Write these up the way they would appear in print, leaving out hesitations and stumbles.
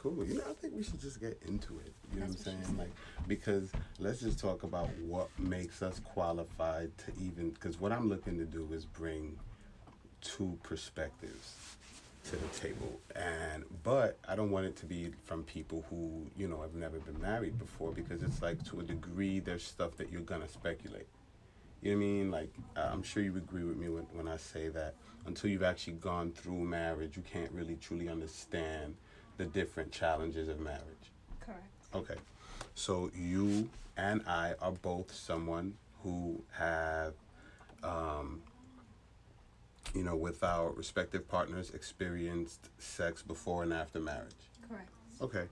Cool. I think we should just get into it. You know what I'm That's what she saying? said. Like, because let's just talk about what makes us qualified to even. Because what I'm looking to do is bring two perspectives to the table, but I don't want it to be from people who have never been married before, because it's like, to a degree, there's stuff that you're gonna speculate. You know what I mean? Like, I'm sure you agree with me when I say that until you've actually gone through marriage, you can't really truly understand the different challenges of marriage. Correct. Okay. So you and I are both someone who have, um, with our respective partners, experienced sex before and after marriage. Correct. Okay.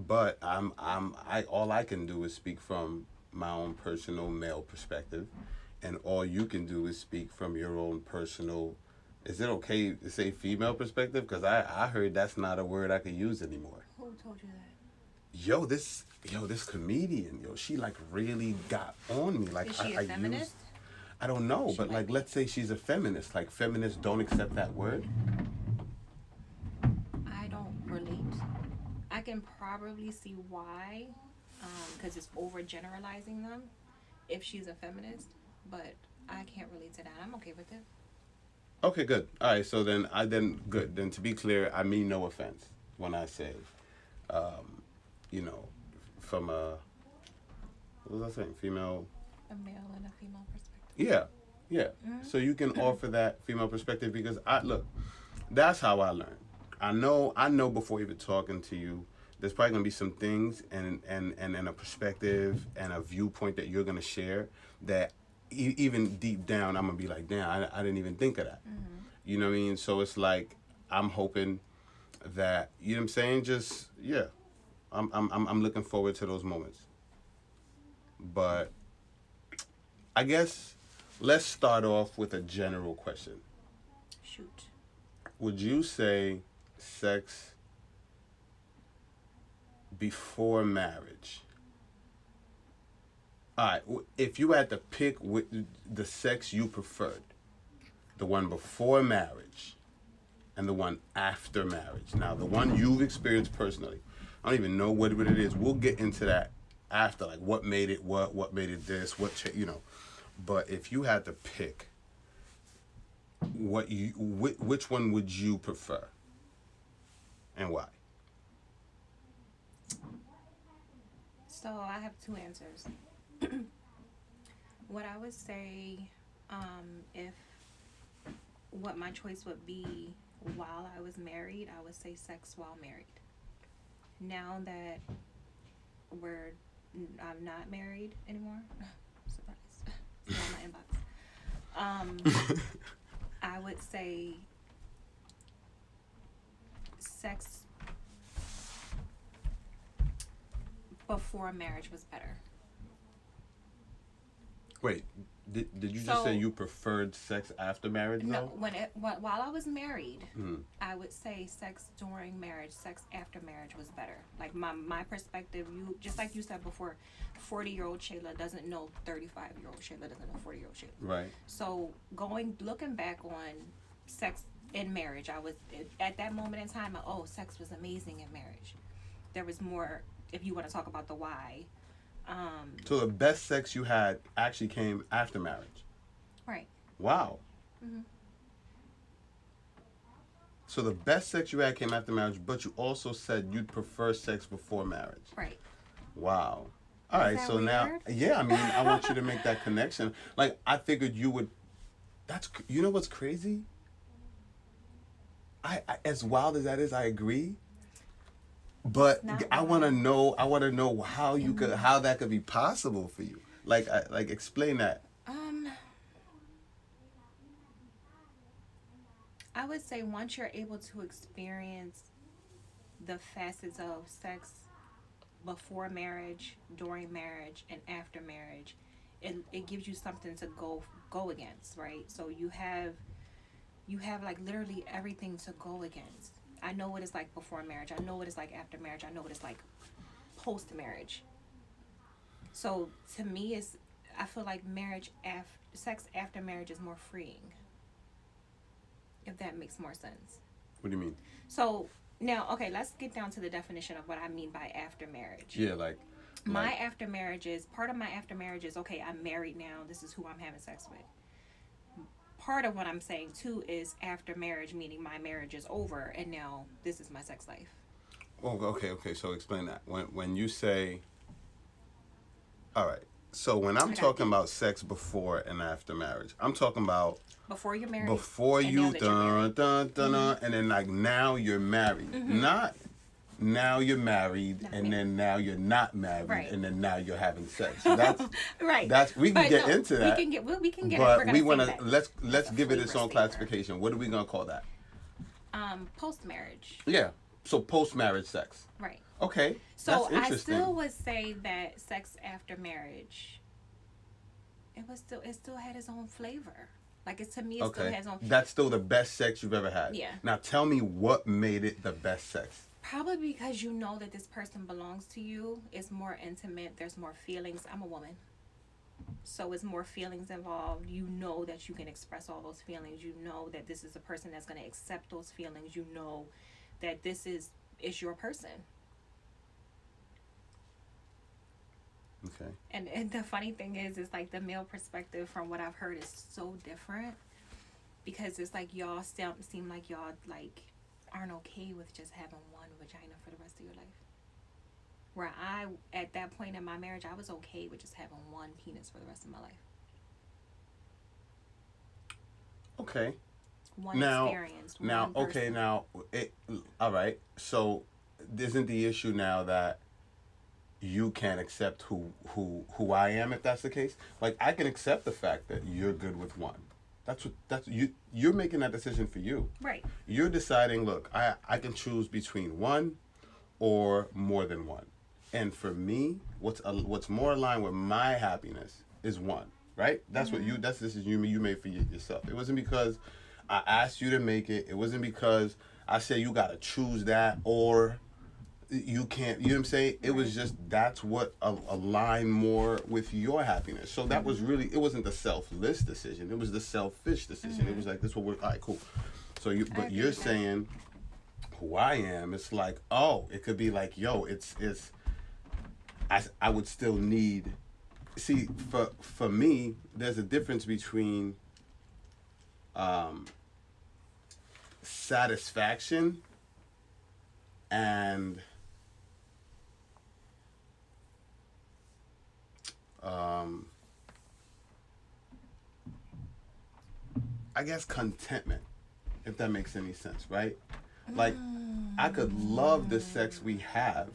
But I all I can do is speak from my own personal male perspective, and all you can do is speak from your own personal. Is it okay to say female perspective? Because I heard that's not a word I could use anymore. Who told you that? This comedian, she like really got on me. Like, Is she a feminist? I don't know, She but might like, be. let's say she's a feminist. Like, feminists don't accept that word. I don't relate. I can probably see why, because it's overgeneralizing them. If she's a feminist, but I can't relate to that. I'm okay with it. Okay, good. All right, so then good. Then, to be clear, I mean no offense when I say, um, you know, from a, what was I saying? Female. A male and a female perspective. Yeah, yeah. Mm-hmm. So you can offer that female perspective, because I look. That's how I learn. I know before even talking to you, there's probably gonna be some things and a perspective and a viewpoint that you're gonna share that, even deep down, I'm gonna be like, damn, I didn't even think of that. Mm-hmm. You know what I mean? So it's like, I'm hoping that, you know what I'm saying. Just, yeah, I'm looking forward to those moments. But I guess let's start off with a general question. Shoot. Would you say sex before marriage? All right, if you had to pick the sex you preferred, the one before marriage and the one after marriage. Now, the one you've experienced personally, I don't even know what it is. We'll get into that after, like what made it what made it this, But if you had to pick, which one would you prefer, and why? So I have two answers. What I would say, if what my choice would be while I was married, I would say sex while married. Now that we're, I'm not married anymore. Surprise! It's in my inbox. I would say sex before marriage was better. Wait, did you just So say you preferred sex after marriage, no, though? while I was married, Hmm. I would say sex during marriage, sex after marriage was better. Like my perspective, you just like you said before, 40-year-old Shayla doesn't know 35-year-old Shayla doesn't know 40-year-old Shayla. Right. So looking back on sex in marriage, I was at that moment in time. Oh, sex was amazing in marriage. There was more. If you want to talk about the why, So the best sex you had actually came after marriage. right. Wow. Hmm. So the best sex you had came after marriage, but you also said you'd prefer sex before marriage. Right. Wow. All Is right. that So now, weird? yeah, I mean, I want you to make that connection. Like, I figured you would. You know what's crazy? I as wild as that is, I agree. It's But not I want to wild. know. I want to know how that could be possible for you. Like, explain that. Um, I would say once you're able to experience the facets of sex before marriage, during marriage, and after marriage, it gives you something to go against, right? So you have like literally everything to go against. I know what it's like before marriage. I know what it's like after marriage. I know what it's like post marriage. So to me, I feel like sex after marriage is more freeing. If that makes more sense. What do you mean? So Now, okay, let's get down to the definition of what I mean by after marriage. Yeah, My like after marriage is part of my after marriage is okay, I'm married now. This is who I'm having sex with. Part of what I'm saying too is after marriage, meaning my marriage is over and now this is my sex life. oh, okay. So explain that. When you say, all right. So when I'm I got talking about sex before and after marriage, I'm talking about before you're married before and now you that you're dun married. dun dun, dun and then like now you're married, not now you're married Not and me. then now you're not married Right. and then now you're having sex. Right. That's we can But get no, into that. we can get it. We're But gonna we want save to that. let's As a give it flavor its own saver. classification. What are we gonna call that? Post marriage. Yeah. So post marriage sex. Right. Okay. So That's I interesting. still would say that sex after marriage, it still had its own flavor. Like it's to me, it still Okay. has own. That's still the best sex you've ever had. Yeah. Now tell me what made it the best sex. Probably because you know that this person belongs to you. It's more intimate. There's more feelings. I'm a woman. So it's more feelings involved. You know that you can express all those feelings. You know that this is a person that's going to accept those feelings. You know that this is your person. Okay. And the funny thing is like the male perspective from what I've heard is so different because it's like y'all seem like y'all like aren't okay with just having one vagina for the rest of your life. Where I, at that point in my marriage, I was okay with just having one penis for the rest of my life. Okay. One Now, experience. now, One okay, person. now, all right. So, isn't the issue now that you can't accept who I am if that's the case? Like, I can accept the fact that you're good with one. That's you're making that decision for you. Right. You're deciding. Look, I can choose between one or more than one. And for me, what's more aligned with my happiness is one, right? That's what you. That's this is you made for yourself. It wasn't because I asked you to make it. It wasn't because I said you got to choose that or you can't. You know what I'm saying? It was just that's what aligned more with your happiness. So that was really it wasn't the selfless decision. It was the selfish decision. It was like this what we're all right, cool. So I agree you're with that. saying who I am. It's like oh, it could be like yo, it's I would still need see for me there's a difference between satisfaction and I guess contentment if that makes any sense, right? Like I could love the sex we have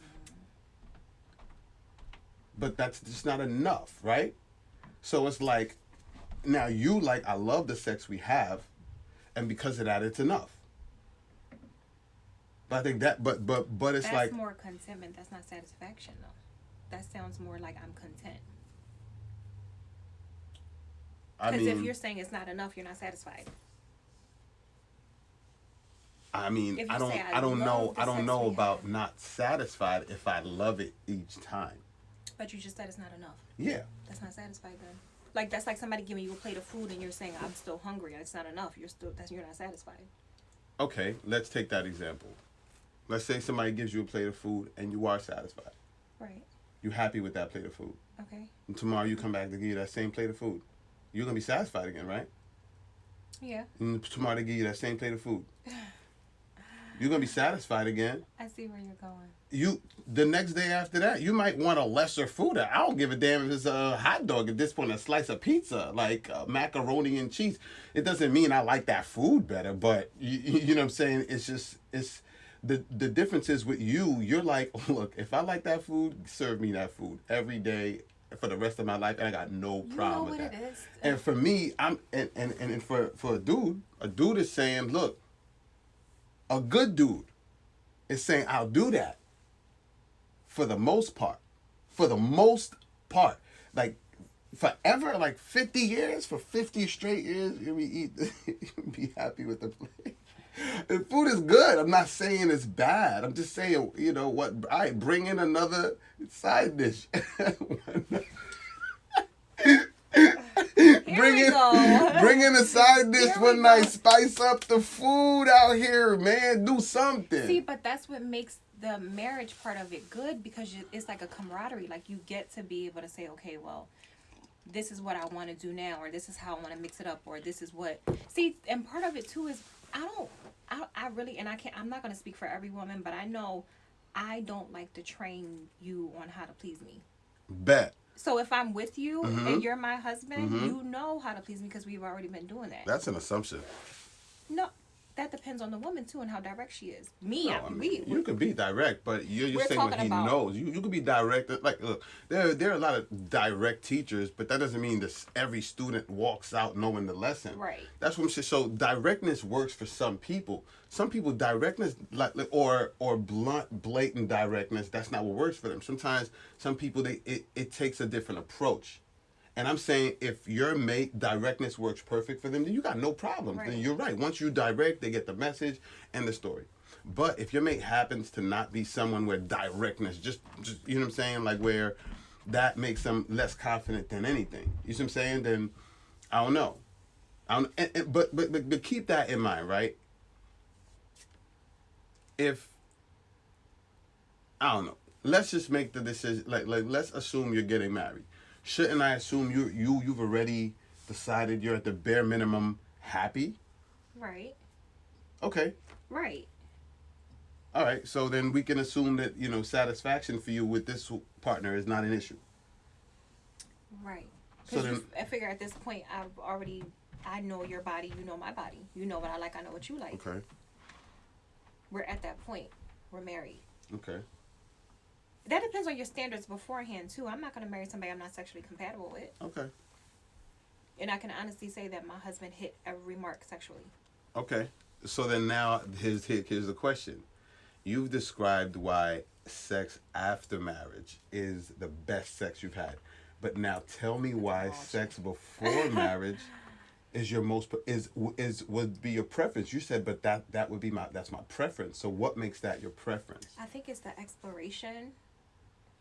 but that's just not enough, right? So it's like now you like I love the sex we have, and because of that, it's enough. But I think that, but it's That's like more contentment. That's not satisfaction, though. That sounds more like I'm content. I Because if mean, you're saying it's not enough, you're not satisfied. I mean, If you I don't, say, I don't know, love the I don't sex know we about have. not satisfied if I love it each time. But you just said it's not enough. Yeah, That's not satisfied then. Like that's like somebody giving you a plate of food and you're saying I'm still hungry. It's not enough. You're not satisfied. okay. Let's take that example. Let's say somebody gives you a plate of food and you are satisfied. Right. You're happy with that plate of food. Okay. And tomorrow you come back to give you that same plate of food. You're gonna be satisfied again, right? Yeah. And tomorrow they give you that same plate of food. You're gonna be satisfied again. I see where you're going. You the next day after that, you might want a lesser food. I don't give a damn if it's a hot dog at this point, a slice of pizza, like macaroni and cheese. It doesn't mean I like that food better, but you know what I'm saying. It's just it's the difference is with you. You're like, look, if I like that food, serve me that food every day for the rest of my life, and I got no You problem know with what that. it is. And for me, and for a dude is saying, look, a good dude is saying, I'll do that for the most part. For the most part. Like, forever, like 50 years, for 50 straight years, you'll be happy with the plate. The food is good. I'm not saying it's bad. I'm just saying, you know what, all right, bring in another side dish. Here we go. bring in a side dish Here we one night, go. spice up the food out here, man. Do something. See, but that's what makes the marriage part of it good, because it's like a camaraderie. Like, you get to be able to say, okay, well, this is what I want to do now, or this is how I want to mix it up, or this is what. See, and part of it too is I really, and I'm not going to speak for every woman, but I know I don't like to train you on how to please me. Bet. So if I'm with you Mm-hmm. and you're my husband, Mm-hmm. you know how to please me because we've already been doing that. That's an assumption. No, that depends on the woman too and how direct she is. Me, No, I mean, you could be direct, but you're We're saying what talking he about- knows. You could be direct. Like, look, there are a lot of direct teachers, but that doesn't mean that every student walks out knowing the lesson. Right. That's what I'm saying. So directness works for some people. Some people directness, like or blunt, blatant directness, that's not what works for them. Sometimes some people it takes a different approach. And I'm saying if your mate directness works perfect for them, then you got no problem. Right. Then you're right. Once you direct, they get the message and the story. But if your mate happens to not be someone where directness, just you know what I'm saying, like where that makes them less confident than anything. You see what I'm saying? Then I don't know. But keep that in mind, right? If I don't know, let's just make the decision. Like let's assume you're getting married. Shouldn't I assume you've already decided you're at the bare minimum happy? Right. Okay. Right. All right. So then we can assume that, satisfaction for you with this partner is not an issue. Right. So Because then- I figure at this point I know your body, you know my body. You know what I like, I know what you like. Okay. We're at that point. We're married. Okay. That depends on your standards beforehand too. I'm not going to marry somebody I'm not sexually compatible with. Okay. And I can honestly say that my husband hit every mark sexually. Okay. So then now here's the question. You've described why sex after marriage is the best sex you've had. But now tell me why sex before marriage is your most would be your preference. You said, but that would be that's my preference. So what makes that your preference? I think it's the exploration.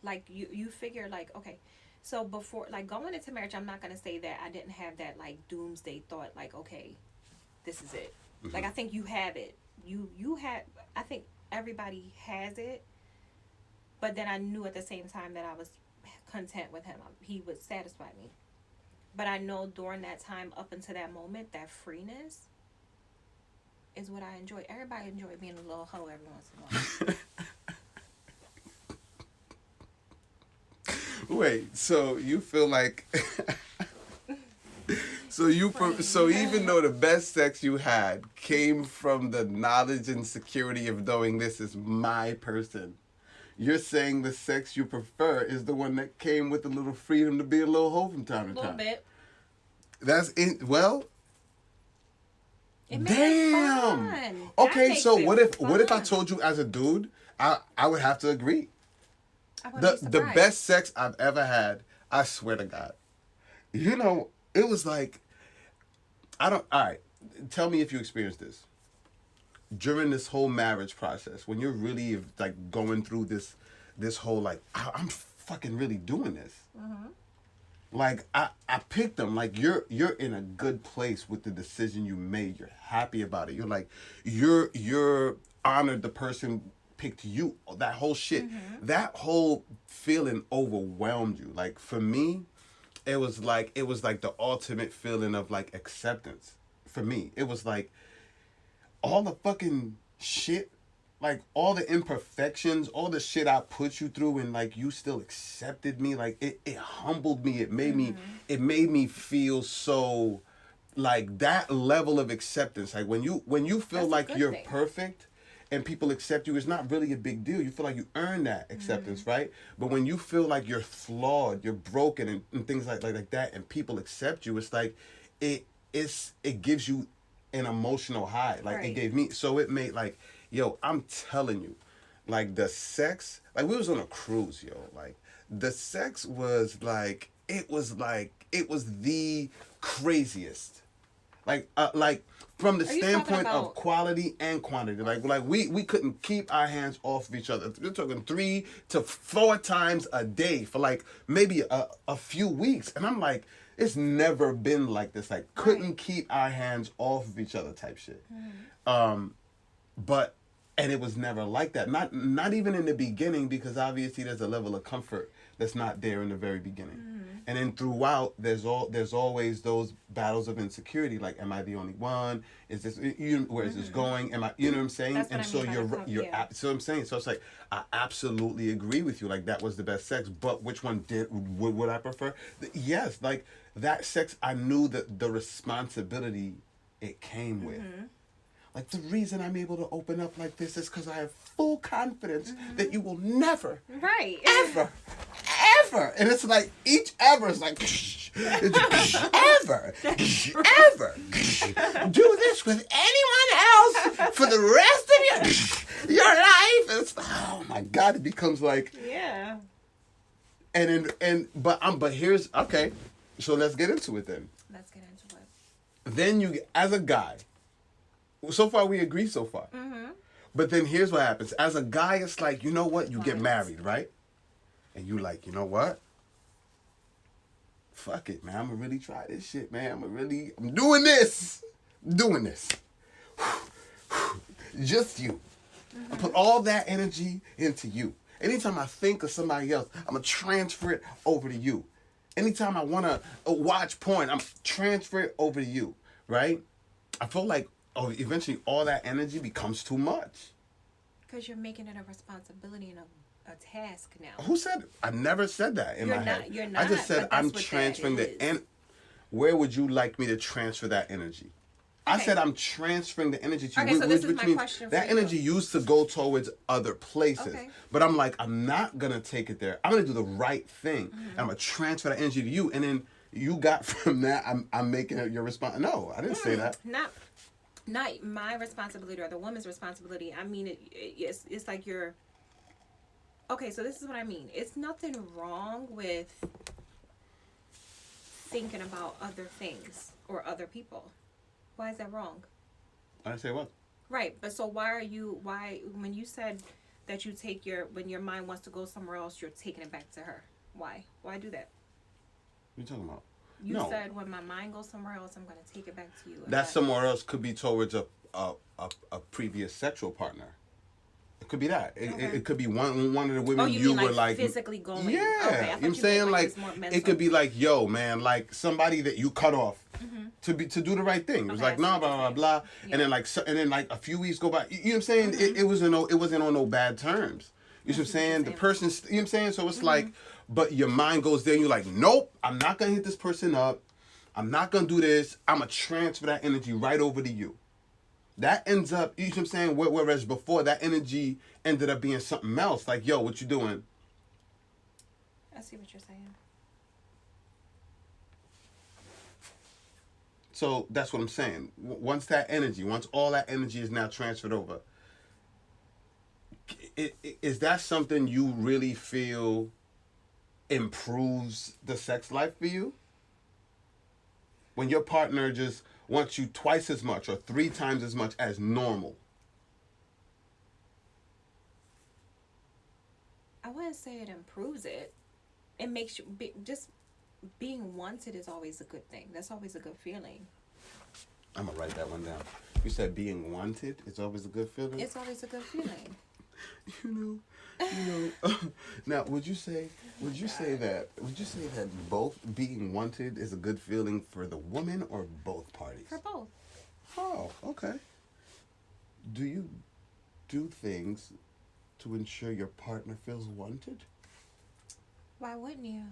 Like you figure like, okay, so before like going into marriage, I'm not gonna say that I didn't have that like doomsday thought, like, okay, this is it. Mm-hmm. Like I think you have it. You have. I think everybody has it. But then I knew at the same time that I was content with him. He would satisfy me. But I know during that time, up until that moment, that freeness is what I enjoy. Everybody enjoy being a little hoe every once in a while. Wait, so you feel like so even though the best sex you had came from the knowledge and security of knowing this is my person, you're saying the sex you prefer is the one that came with a little freedom to be a little hoe from time to A little time. bit. That's it. Well, It makes it damn. fun. That Okay, makes so it what if I fun. told you as a dude, I would have to agree. I wouldn't be The surprised. best sex I've ever had, I swear to God. It was like all right, tell me if you experienced this. During this whole marriage process, when you're really like going through this whole like I'm fucking really doing this. Mm-hmm. Like I picked them. Like you're in a good place with the decision you made. You're happy about it. You're like you're honored the person picked you. That whole shit. Mm-hmm. That whole feeling overwhelmed you. Like for me, it was like the ultimate feeling of like acceptance. For me, it was like all the fucking shit, like all the imperfections, all the shit I put you through, and like you still accepted me. Like it humbled me. It made me feel so like that level of acceptance. Like when you feel That's a like good you're thing. perfect and people accept you, it's not really a big deal. You feel like you earn that acceptance, right? But when you feel like you're flawed, you're broken, and things like that, and people accept you, it's like it gives you an emotional high. Like it Right. gave me. So it made like, yo, I'm telling you, like the sex, like we was on a cruise, yo. Like the sex was it was the craziest. Like from the Are you standpoint talking of about- quality and quantity. Like we couldn't keep our hands off of each other. We're talking 3 to 4 times a day for like maybe a few weeks. And I'm like, It's never been like this. Like, couldn't keep our hands off of each other type shit. But and it was never like that. Not even in the beginning, because obviously there's a level of comfort that's not there in the very beginning. And then throughout, there's always those battles of insecurity. Like, am I the only one? Is this where is this going? Am I? You know what I'm saying? That's what And I so mean by so I'm saying. So it's like, I absolutely agree with you. Like, that was the best sex. But which one would I prefer? Yes, like that sex. I knew that the responsibility it came with. Like, the reason I'm able to open up like this is because I have full confidence that you will never, Right. ever. And it's like, each ever is like, ever, ever. Do this with anyone else for the rest of your life. And it's, oh my God, it becomes like, Yeah. but here's, okay, so let's get into it then. Let's get into it. Then you, as a guy, so far we agree so far. But then here's what happens. As a guy, it's like, you know what? You get married, right? And you like, you know what? Fuck it, man. I'm going to really try this shit, man. I'm doing this. I'm doing this. Just you. I put all that energy into you. Anytime I think of somebody else, I'm going to transfer it over to you. Anytime I want to watch porn, I'm transfer it over to you, right? I feel like eventually all that energy becomes too much. Because you're making it a responsibility and a task now. Who said? I never said that in my head. You're not. I just said but that's I'm what transferring that where would you like me to transfer that energy? I said I'm transferring the energy to you. Okay, so this is my question for that you. energy used to go towards other places. Okay. But I'm like, I'm not going to take it there. I'm going to do the right thing. And I'm going to transfer that energy to you. And then you got from that, I'm making it your response. No, I didn't say that. Not my responsibility or the woman's responsibility. I mean, it's like you're... Okay, so this is what I mean. It's nothing wrong with thinking about other things or other people. Why is that wrong? I didn't say what? Right, but so why when you said that when your mind wants to go somewhere else, you're taking it back to her? Why? Why do that? What are you talking about? You said when my mind goes somewhere else, I'm going to take it back to you. That somewhere else could be towards a previous sexual partner. It could be that. It could be one of the women you were like physically going. Yeah, Okay, you know what I'm saying? Like it could be like, yo, man, like somebody that you cut off to do the right thing. It was like, nah, blah blah blah, yeah. And then like a few weeks go by. You know what I'm saying? It wasn't on no bad terms. You know what I'm saying? The person, you know what I'm saying? So it's like, but your mind goes there and you're like, nope, I'm not going to hit this person up. I'm not going to do this. I'm going to transfer that energy right over to you. That ends up, you know what I'm saying? Whereas before, that energy ended up being something else. Like, yo, what you doing? I see what you're saying. So that's what I'm saying. Once all that energy is now transferred over, is that something you really feel improves the sex life for you? When your partner just wants you twice as much or 3 times as much as normal? I wouldn't say it improves it. It makes you just being wanted is always a good thing. That's always a good feeling. I'm gonna write that one down. You said being wanted is always a good feeling? It's always a good feeling. You know. Now, would you say that both being wanted is a good feeling for the woman or both parties? For both. Oh, okay. Do you do things to ensure your partner feels wanted? Why wouldn't you?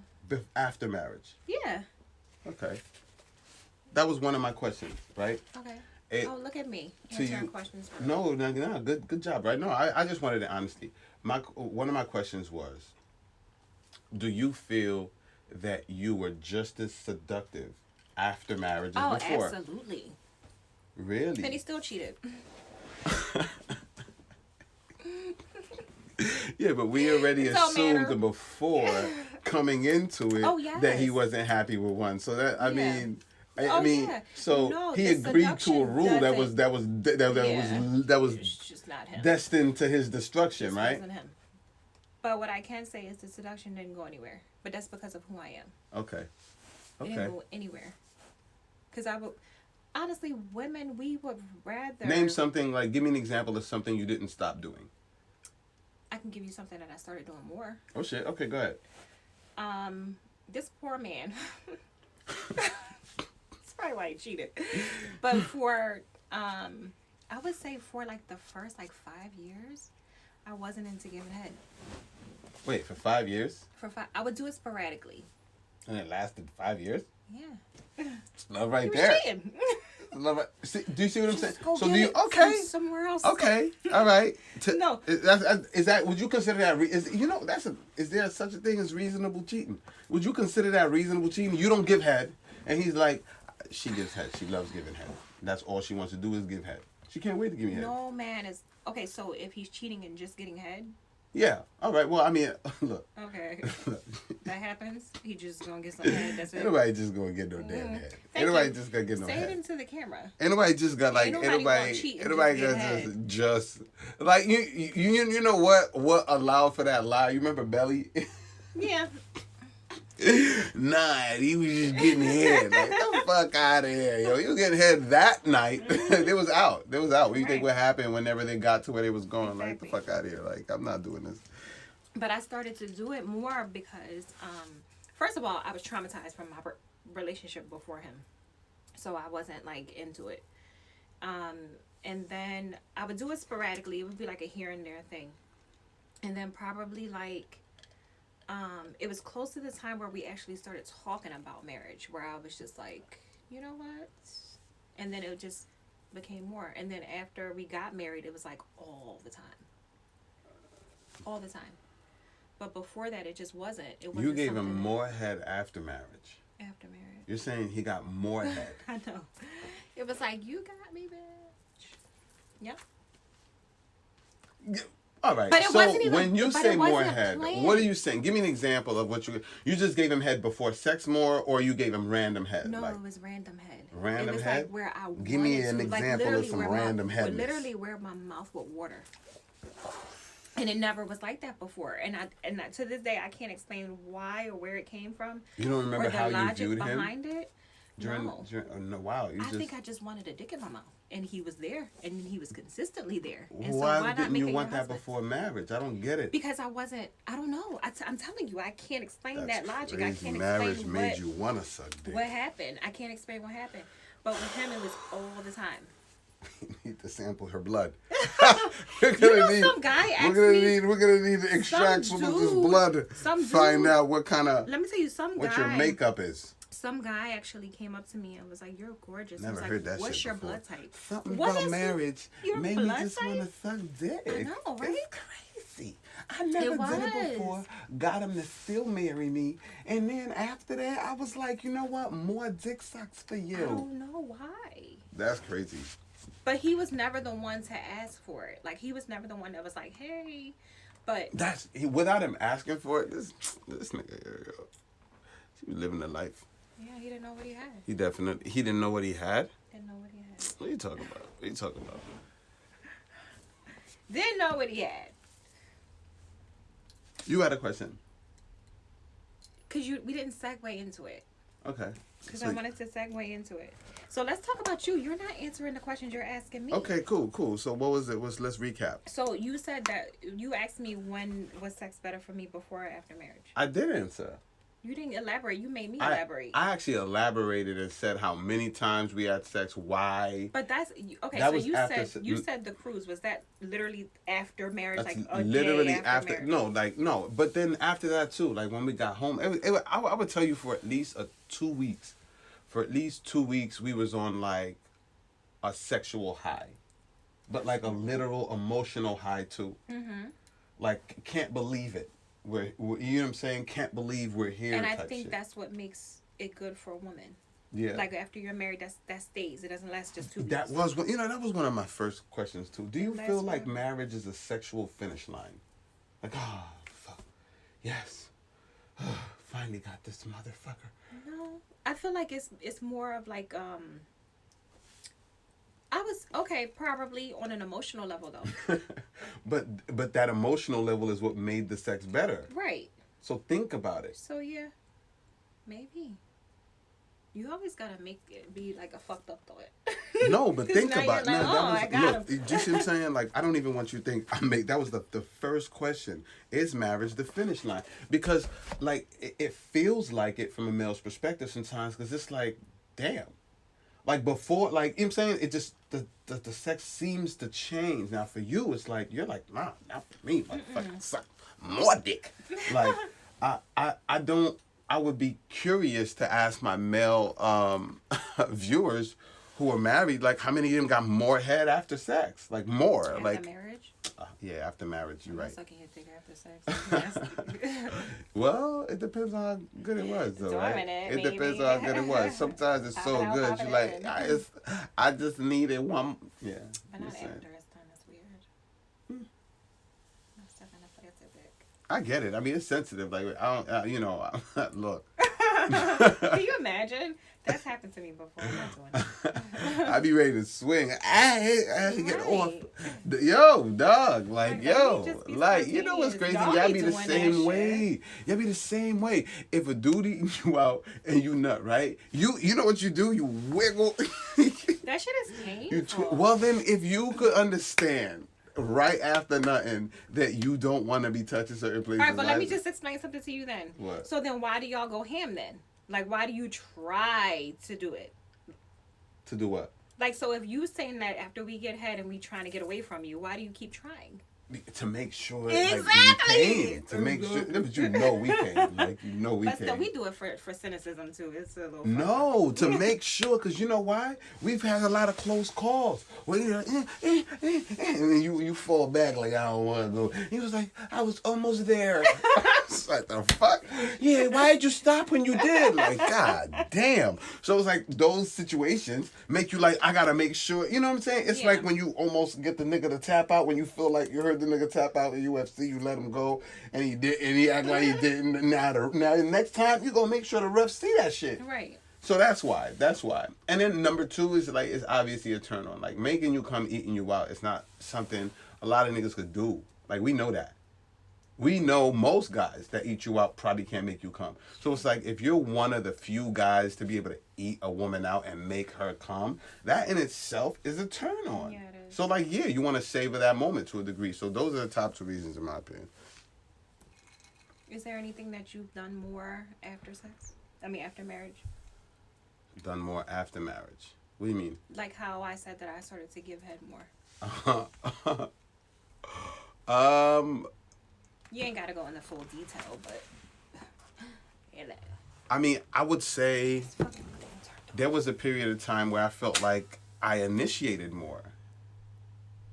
After marriage? Yeah. Okay. That was one of my questions, right? Okay. Look at me answering questions. No, good job, right? No, I just wanted it honestly. One of my questions was, do you feel that you were just as seductive after marriage as before? Oh, absolutely. Really? And he still cheated. Yeah, but we already assumed that before coming into it that he wasn't happy with one. So that I mean, he agreed to a rule that was just not him. Destined to his destruction, just right? Wasn't him. But what I can say is the seduction didn't go anywhere. But that's because of who I am. Okay. We Okay. didn't go anywhere. Because I would, honestly, women, we would rather. Name something, like, give me an example of something you didn't stop doing. I can give you something that I started doing more. Oh, shit. Okay, go ahead. This poor man. It's probably why he cheated. But for, I would say for like the first like 5 years, I wasn't into giving head. Wait, for 5 years? I would do it sporadically. And it lasted 5 years? Yeah. Love right He was there. cheating. Love it. See, do you see what I'm saying? Just go So get do you? it Okay. from somewhere else. Okay. All right. No. Is that? Would you consider that? Is there such a thing as reasonable cheating? Would you consider that reasonable cheating? You don't give head, and he's like, she gives head. She loves giving head. That's all she wants to do is give head. She can't wait to give me head. No man is okay. So if he's cheating and just getting head, Yeah. All right. Well, I mean, look. okay, that happens. He just gonna get some head. That's it. Ain't nobody just gonna get no damn head. Thank Ain't nobody you. just gonna get no Say head. it into the camera. Ain't nobody just got like Ain't nobody gonna cheat and anybody just got get head. just like you know what allowed for that lie? You remember Belly? Yeah. Nah, he was just getting head. Like, the fuck out of here, yo. He was getting head that night. It was out. What do you think Right. would happen whenever they got to where they was going? Exactly. Like, the fuck out of here. Like, I'm not doing this. But I started to do it more because, first of all, I was traumatized from my relationship before him, so I wasn't like into it. And then I would do it sporadically. It would be like a here and there thing, and then probably like, it was close to the time where we actually started talking about marriage, where I was just like, you know what? And then it just became more. And then after we got married, it was like all the time. All the time. But before that, it just wasn't. It wasn't. You gave him something more head after marriage. after marriage. You're saying he got more head. I know. It was like, you got me, bitch. Yep. All right. But it so wasn't even- when you but say it more wasn't head, planned. what are you saying? Give me an example of what you just gave him head before sex more, or you gave him random head. No, like, it was random head. Random it was head? like where I Give me wanted an to, like, example of literally some where random headness. Literally where my mouth would water. And it never was like that before. And I to this day, I can't explain why or where it came from. You don't remember or the how you logic viewed him behind it. No. no, wow. You I just, think I just wanted a dick in my mouth. And he was there. And he was consistently there. And why so why not didn't make you it want your that husband? before marriage? I don't get it. Because I don't know. I'm telling you, I can't explain That's that logic. crazy. I can't Marriage explain made what, you want to suck dick. what happened. I can't explain what happened. But with him, it was all the time. You need to sample her blood. Some guy asked me. We're gonna need to extract some of this blood. Find out what kind of Let me tell you, what your makeup is. Some guy actually came up to me and was like, "You're gorgeous." I Never was like, heard that What's shit your before. blood type? Something What about is marriage your made me blood just want to type? suck dick. I know, right? It's crazy. I never did it was. before. Got him to still marry me, and then after that, I was like, you know what? More dick sucks for I you. don't know why. That's crazy. But he was never the one to ask for it. Like, he was never the one that was like, "Hey," but Without him asking for it. This nigga, he was living the life. yeah, he didn't know what he had. He didn't know what he had. Didn't know what he had. What are you talking about? What are you talking about? Didn't know what he had. You had a question. Cause we didn't segue into it. Okay. Because I wanted to segue into it. So let's talk about you. You're not answering the questions you're asking me. Okay, cool. So what was it? Let's recap. So you said that you asked me when was sex better for me before or after marriage. I did answer. You didn't elaborate. You made me elaborate. I actually elaborated and said how many times we had sex, why. But that's okay. That So was after you said the cruise, was that literally after marriage, That's like a literally day after marriage? No. But then after that too, like when we got home, I would tell you for at least 2 weeks. For at least 2 weeks, we was on like a sexual high, but like a literal emotional high too. Mm-hmm. Like can't believe it. We're you know what I'm saying? Can't believe we're here. And I type think shit. that's what makes it good for a woman. Yeah. Like after you're married, that stays. It doesn't last just 2 weeks. That was one of my first questions too. Do you It feel lasts like forever. marriage is a sexual finish line? Like, oh, fuck. Yes. Finally got this motherfucker. No, I feel like it's more of like I was okay, probably on an emotional level though. but that emotional level is what made the sex better. Right. So think about it. So yeah, maybe. You always gotta make it be like a fucked up thought. No, but Because think now about you're like, no. oh, That I was got look. him. Do you see what I'm saying? Like, I don't even want you to think I make. That was the first question. Is marriage the finish line? Because like it feels like it from a male's perspective sometimes. Because it's like, damn. Like before, like you know what I'm saying, it just the sex seems to change. Now for you, it's like you're like, nah, not for me, motherfucker, suck more dick. Like I don't. I would be curious to ask my male viewers who are married, like how many of them got more head after sex, like more, After like marriage? yeah, after marriage. You're I'm right. not sucking your dick after sex. Well, it depends on how good it was, though, right? Dormant, It depends maybe. on how good it was. Sometimes it's Pop it so out, good, pop you it like, in. I just needed one. Yeah, But not just saying. after it's done. That's weird. I'm sucking a flaccid dick. I get it. I mean, it's sensitive. Like I don't, you know, look. Can you imagine? That's happened to me before. I'm not doing that. I be ready to swing. I get off. Right. Yo, dog. Like, Like, let me yo. just be Like, you know what's spontaneous. crazy? Y'all Y'all be be the doing that same shit. way. Y'all be the same way. If a dude eating you out and you nut, right? You know what you do? You wiggle. That shit is painful. Well, then, if you could understand right after nothing that you don't want to be touching certain places. All right, but let me like- just explain something to you then. What? So then why do y'all go ham then? Like, why do you try to do it? To do what? Like, so if you saying that after we get head and we trying to get away from you, why do you keep trying? To make sure, Exactly. like, we came. To make sure, but you know we came. Like, you know we But came. still, we do it for cynicism too. It's a little No, to make sure, because you know why? We've had a lot of close calls. Where you're like, and then you fall back like, I don't want to go. He was like, I was almost there. It's like, the fuck? Yeah, why did you stop when you did? Like, god damn. So it's like those situations make you like, I got to make sure. You know what I'm saying? It's Yeah. like when you almost get the nigga to tap out, when you feel like you heard the nigga tap out in UFC, you let him go, and he did, and he act like he didn't. Now the next time, you going to make sure the refs see that shit. Right. So that's why. And then number two is like, it's obviously a turn on. Like making you come eating you out, it's not something a lot of niggas could do. Like we know that. We know most guys that eat you out probably can't make you come. So it's like if you're one of the few guys to be able to eat a woman out and make her come, that in itself is a turn on. Yeah, it is. So like, yeah, you want to savor that moment to a degree. So those are the top two reasons in my opinion. Is there anything that you've done more after sex? I mean, after marriage? Done more after marriage. What do you mean? Like how I said that I started to give head more. You ain't got to go into full detail, but you know. I mean, I would say It's fucking retarded. there was a period of time where I felt like I initiated more.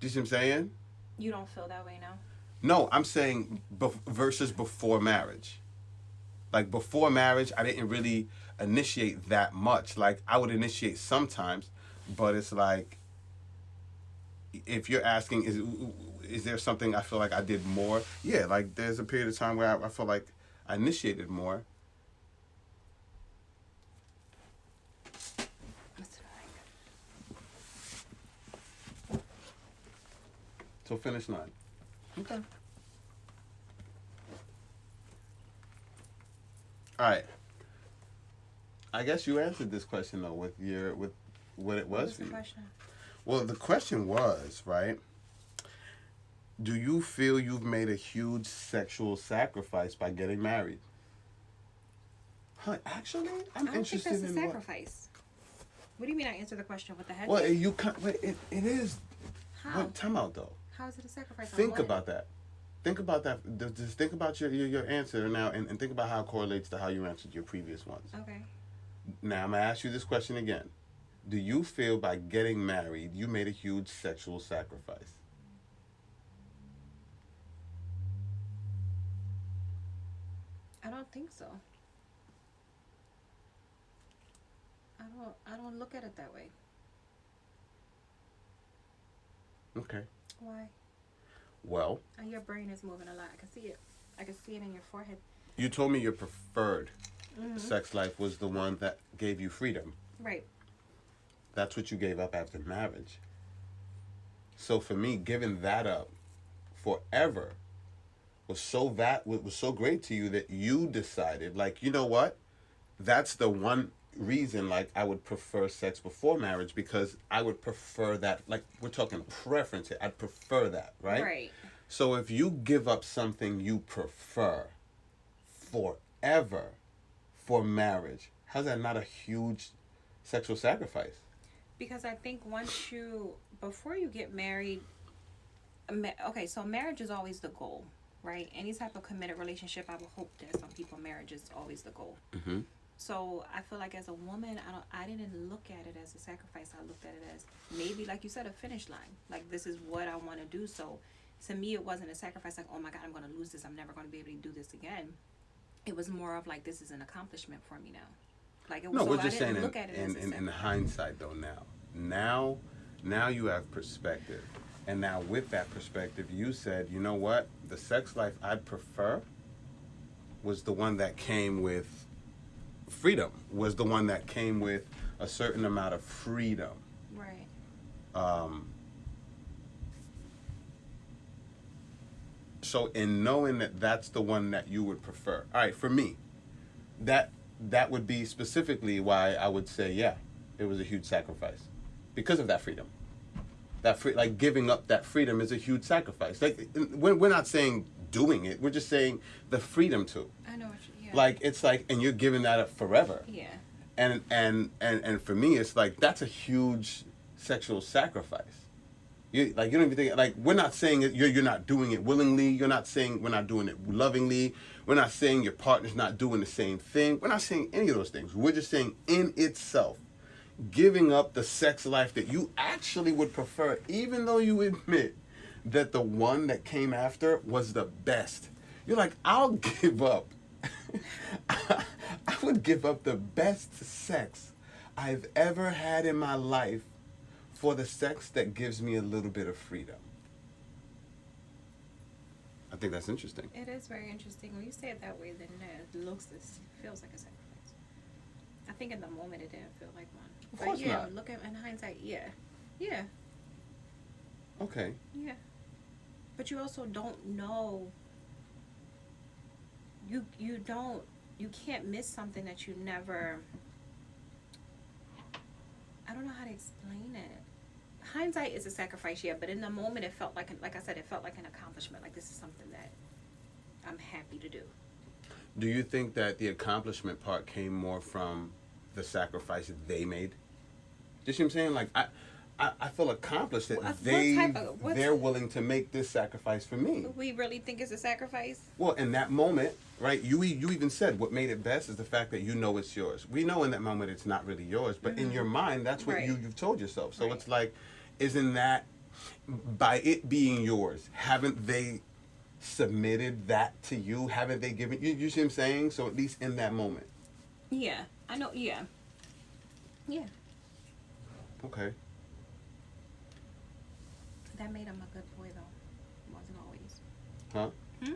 Do you see what I'm saying? You don't feel that way now? No, I'm saying versus before marriage. Like before marriage, I didn't really initiate that much. Like I would initiate sometimes, but it's like if you're asking, is there something I feel like I did more? Yeah, like there's a period of time where I feel like I initiated more. What's it So finish line. Okay. All right. I guess you answered this question though with what it was What was for the you. question? Well, the question was, right? Do you feel you've made a huge sexual sacrifice by getting married? Huh, actually, I'm I don't think interested that's a in sacrifice. What do you mean I answer the question with the head? Well, it is. How? What, time out though. How is it a sacrifice? on Think what? about that. Think about that. Just think about your answer now and think about how it correlates to how you answered your previous ones. Okay. Now, I'm going to ask you this question again. Do you feel by getting married, you made a huge sexual sacrifice? I don't think so. I don't look at it that way. Okay. Why? Well, Your brain is moving a lot. I can see it. I can see it in your forehead. you told me your preferred sex life was the one that gave you freedom. Right. That's what you gave up after marriage. So for me, giving that up forever was so great to you that you decided, like, you know what? That's the one. reason, like, I would prefer sex before marriage because I would prefer that, like, we're talking preference here. I'd prefer that, right? Right. So if you give up something you prefer forever for marriage, how's that not a huge sexual sacrifice? Because I think before you get married, okay, so marriage is always the goal, right? Any type of committed relationship, I would hope that some people, marriage is always the goal. Mm-hmm. So I feel like as a woman, I didn't look at it as a sacrifice. I looked at it as maybe, like you said, a finish line. Like, this is what I want to do. So to me, it wasn't a sacrifice. Like, oh my God, I'm going to lose this. I'm never going to be able to do this again. It was more of like, this is an accomplishment for me now. Like, it was. No, So we're I just didn't saying look at it as a in sacrifice. hindsight though. Now you have perspective, and now with that perspective, you said, you know what, the sex life I'd prefer was the one that came with freedom. Was the one that came with a certain amount of freedom. Right. So in knowing that that's the one that you would prefer, all right, for me, that would be specifically why I would say, yeah, it was a huge sacrifice because of that freedom. Like, giving up that freedom is a huge sacrifice. Like, we're not saying doing it, we're just saying the freedom to. I know what you. Yeah. Like, it's like, and you're giving that up forever. Yeah. And for me, it's like, that's a huge sexual sacrifice. You don't even think, like, we're not saying you're not doing it willingly. You're not saying we're not doing it lovingly. We're not saying your partner's not doing the same thing. We're not saying any of those things. We're just saying in itself, giving up the sex life that you actually would prefer, even though you admit that the one that came after was the best. You're like, I'll give up. I would give up the best sex I've ever had in my life for the sex that gives me a little bit of freedom. I think that's interesting. It is very interesting. When you say it that way, then it feels like a sacrifice. I think in the moment it didn't feel like one. Of course yeah, not. Look at in hindsight, yeah. Yeah. Okay. Yeah. But you also don't know. You can't miss something that you never. I don't know how to explain it. Hindsight is a sacrifice, yeah, but in the moment it felt like I said, it felt like an accomplishment. Like, this is something that I'm happy to do. Do you think that the accomplishment part came more from the sacrifice they made? Do you see what I'm saying? Like, I feel accomplished that they're willing to make this sacrifice for me. We really think it's a sacrifice? Well, in that moment, right, you even said what made it best is the fact that you know it's yours. We know in that moment it's not really yours, but in your mind, that's what Right. you've told yourself. So Right. it's like, isn't that, by it being yours, haven't they submitted that to you? Haven't they given you see what I'm saying? So at least in that moment. Yeah, I know. Yeah. Okay. That made him a good boy, though. Wasn't always. Huh? Hmm?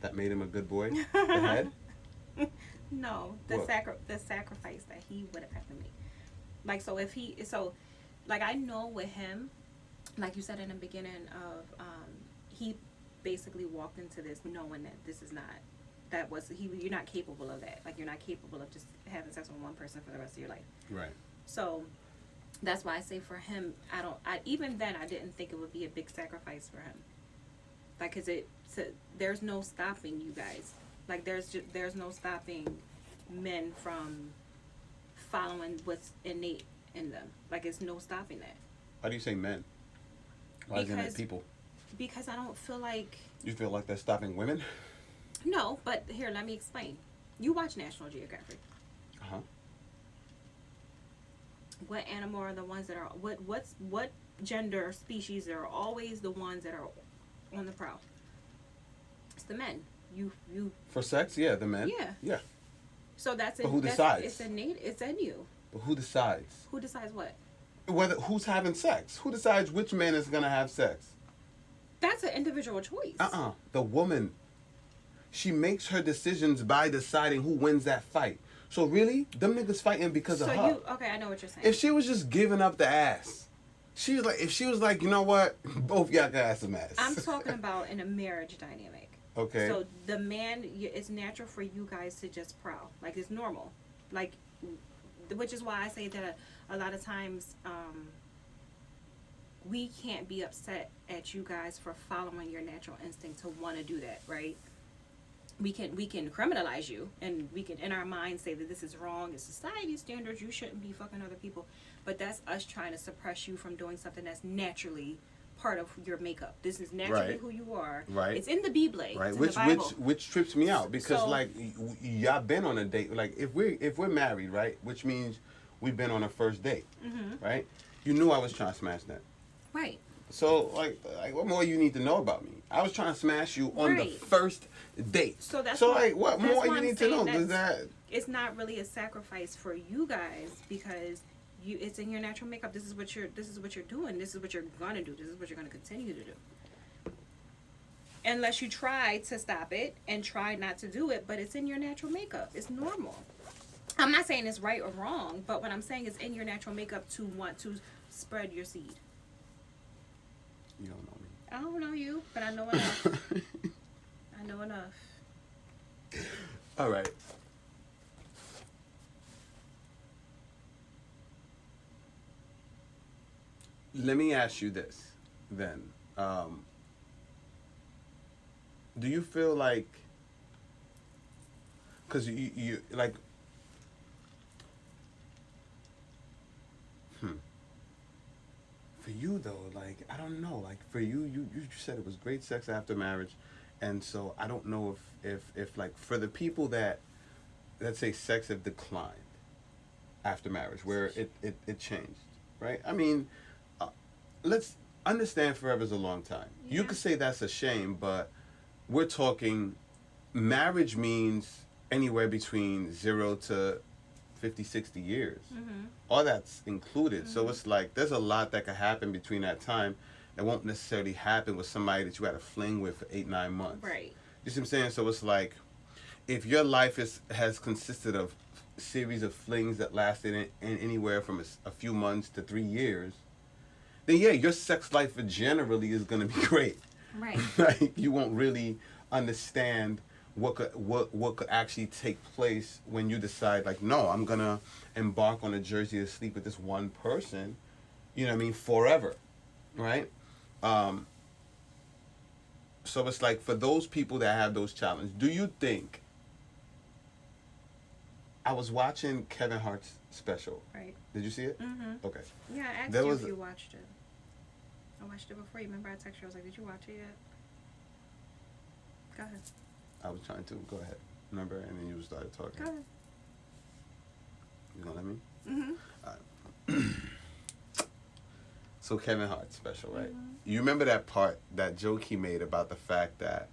That made him a good boy? The head? No, the sacrifice that he would have had to make. Like, like, I know with him, like you said in the beginning of, he basically walked into this knowing that this is not, you're not capable of that. Like, you're not capable of just having sex with one person for the rest of your life. Right. So that's why I say for him, even then I didn't think it would be a big sacrifice for him. Like, cause there's no stopping you guys. Like, there's no stopping men from following what's innate in them. Like, it's no stopping that. Why do you say men? Why isn't it people? Because I don't feel like. You feel like they're stopping women? No, but here, let me explain. You watch National Geographic. Uh-huh. What animal are the ones that are what gender species are always the ones that are on the prowl? It's the men. You For sex, yeah, the men. Yeah. Yeah. So that's it. But who decides? It's innate. It's in you. But who decides? Who decides what? Who's having sex? Who decides which man is gonna have sex? That's an individual choice. The woman. She makes her decisions by deciding who wins that fight. So really, them niggas fighting because of her. Okay, I know what you're saying. If she was just giving up the ass, if she was like, you know what, both y'all can have some ass. I'm talking about in a marriage dynamic. Okay. So the man, it's natural for you guys to just prowl. Like, it's normal. Like, which is why I say that a lot of times we can't be upset at you guys for following your natural instinct to want to do that, right? We can criminalize you, and we can in our minds say that this is wrong, it's society standards, you shouldn't be fucking other people, but that's us trying to suppress you from doing something that's naturally part of your makeup. This is naturally who you are. Right. It's in the Bible. Right. It's Which trips me out because So- like y'all been on a date. Like if we're married, right? Which means we've been on a first date, right? You knew I was trying to smash that. Right. So like what more you need to know about me? I was trying to smash you on the Right. first date. So that's what that's more why you I'm need to know? saying Does that? It's not really a sacrifice for you guys because it's in your natural makeup. This is what you're doing. This is what you're gonna do. This is what you're gonna continue to do. Unless you try to stop it and try not to do it, but it's in your natural makeup. It's normal. I'm not saying it's right or wrong, but what I'm saying is in your natural makeup to want to spread your seed. You don't know me. I don't know you, but I know enough. I know enough. All right. Let me ask you this, then. Do you feel like, because you like, for you though, like, I don't know, like for you said it was great sex after marriage, and so I don't know if like for the people that, let's say sex have declined after marriage, where it changed, right? I mean, let's understand forever is a long time. Yeah. You could say that's a shame, but we're talking marriage means anywhere between 0 to 50, 60 years. All that's included. So it's like there's a lot that could happen between that time that won't necessarily happen with somebody that you had a fling with for 8, 9 months. Right. You see what I'm saying? So it's like if your life has consisted of series of flings that lasted in anywhere from a few months to 3 years, then yeah, your sex life generally is going to be great. Right. Like you won't really understand what could actually take place when you decide like, no, I'm gonna embark on a journey to sleep with this one person, you know what I mean, forever, right? So it's like for those people that have those challenges, do you think, I was watching Kevin Hart's special. Right. Did you see it? Mm-hmm. Okay. Yeah, I asked There you was if you watched it. I watched it before. You remember I texted you? I was like, did you watch it yet? Go ahead. I was trying to. Go ahead. Remember? And then you started talking. Go ahead. You gonna let me? Mm-hmm. So Kevin Hart's special, right? Mm-hmm. You remember that part, that joke he made about the fact that,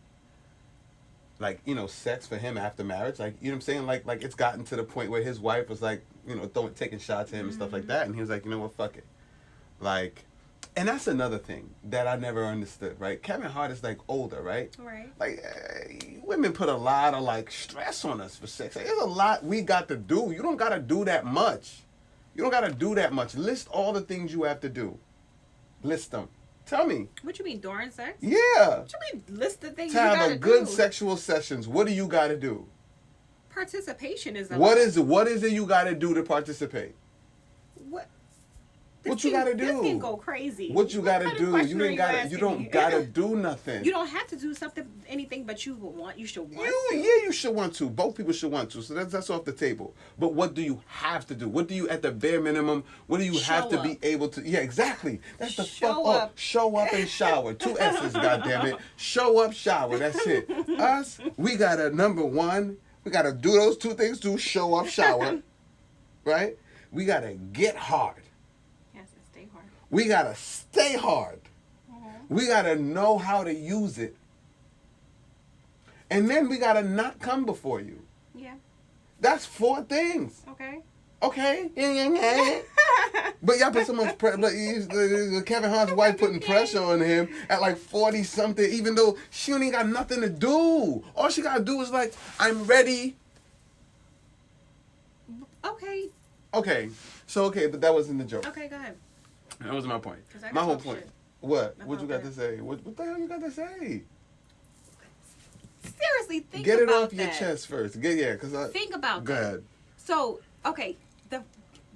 like, you know, sex for him after marriage, like, you know what I'm saying? Like it's gotten to the point where his wife was like, you know, taking shots at him and stuff like that. And he was like, you know what, fuck it. Like, and that's another thing that I never understood, right? Kevin Hart is like older, right? Right. Like, women put a lot of like stress on us for sex. Like, there's a lot we got to do. You don't got to do that much. You don't got to do that much. List all the things you have to do. List them. Tell me. What you mean during sex? Yeah. What you mean list the things To you have gotta a good do? sexual sessions, what do you got to do? Participation is a What lot. is it you got to do to participate? What? What you gotta do? This can go crazy. What you got to kind of do? question You are ain't got to. You asking don't me? got to do nothing. You don't have to do anything, but you should want to. You should want to. Both people should want to. So that's off the table. But what do you have to do? What do you, at the bare minimum, what do you have Show to up. be able to? Yeah, exactly. That's the Show fuck up. Show up and shower. 2 S's, goddammit. Show up, shower. That's it. Us, we gotta, number one, we gotta do those 2 things too. Show up, shower. Right? We gotta get hard. Yes, and stay hard. We gotta stay hard. We gotta know how to use it. And then we gotta not come before you. Yeah. That's 4 things. Okay. Okay. But y'all put so much pressure. But Kevin Hart's wife putting pressure on him at like 40 something, even though she ain't got nothing to do. All she gotta do is like, I'm ready. Okay. Okay. So okay, but that wasn't the joke. Okay, go ahead. That was my point. 'Cause I My can whole talk point. shit What? What about you got that. to say? What the hell you got to say? Seriously, think Get it about off your that. chest first. Cause Think about Go that. ahead. So, okay, the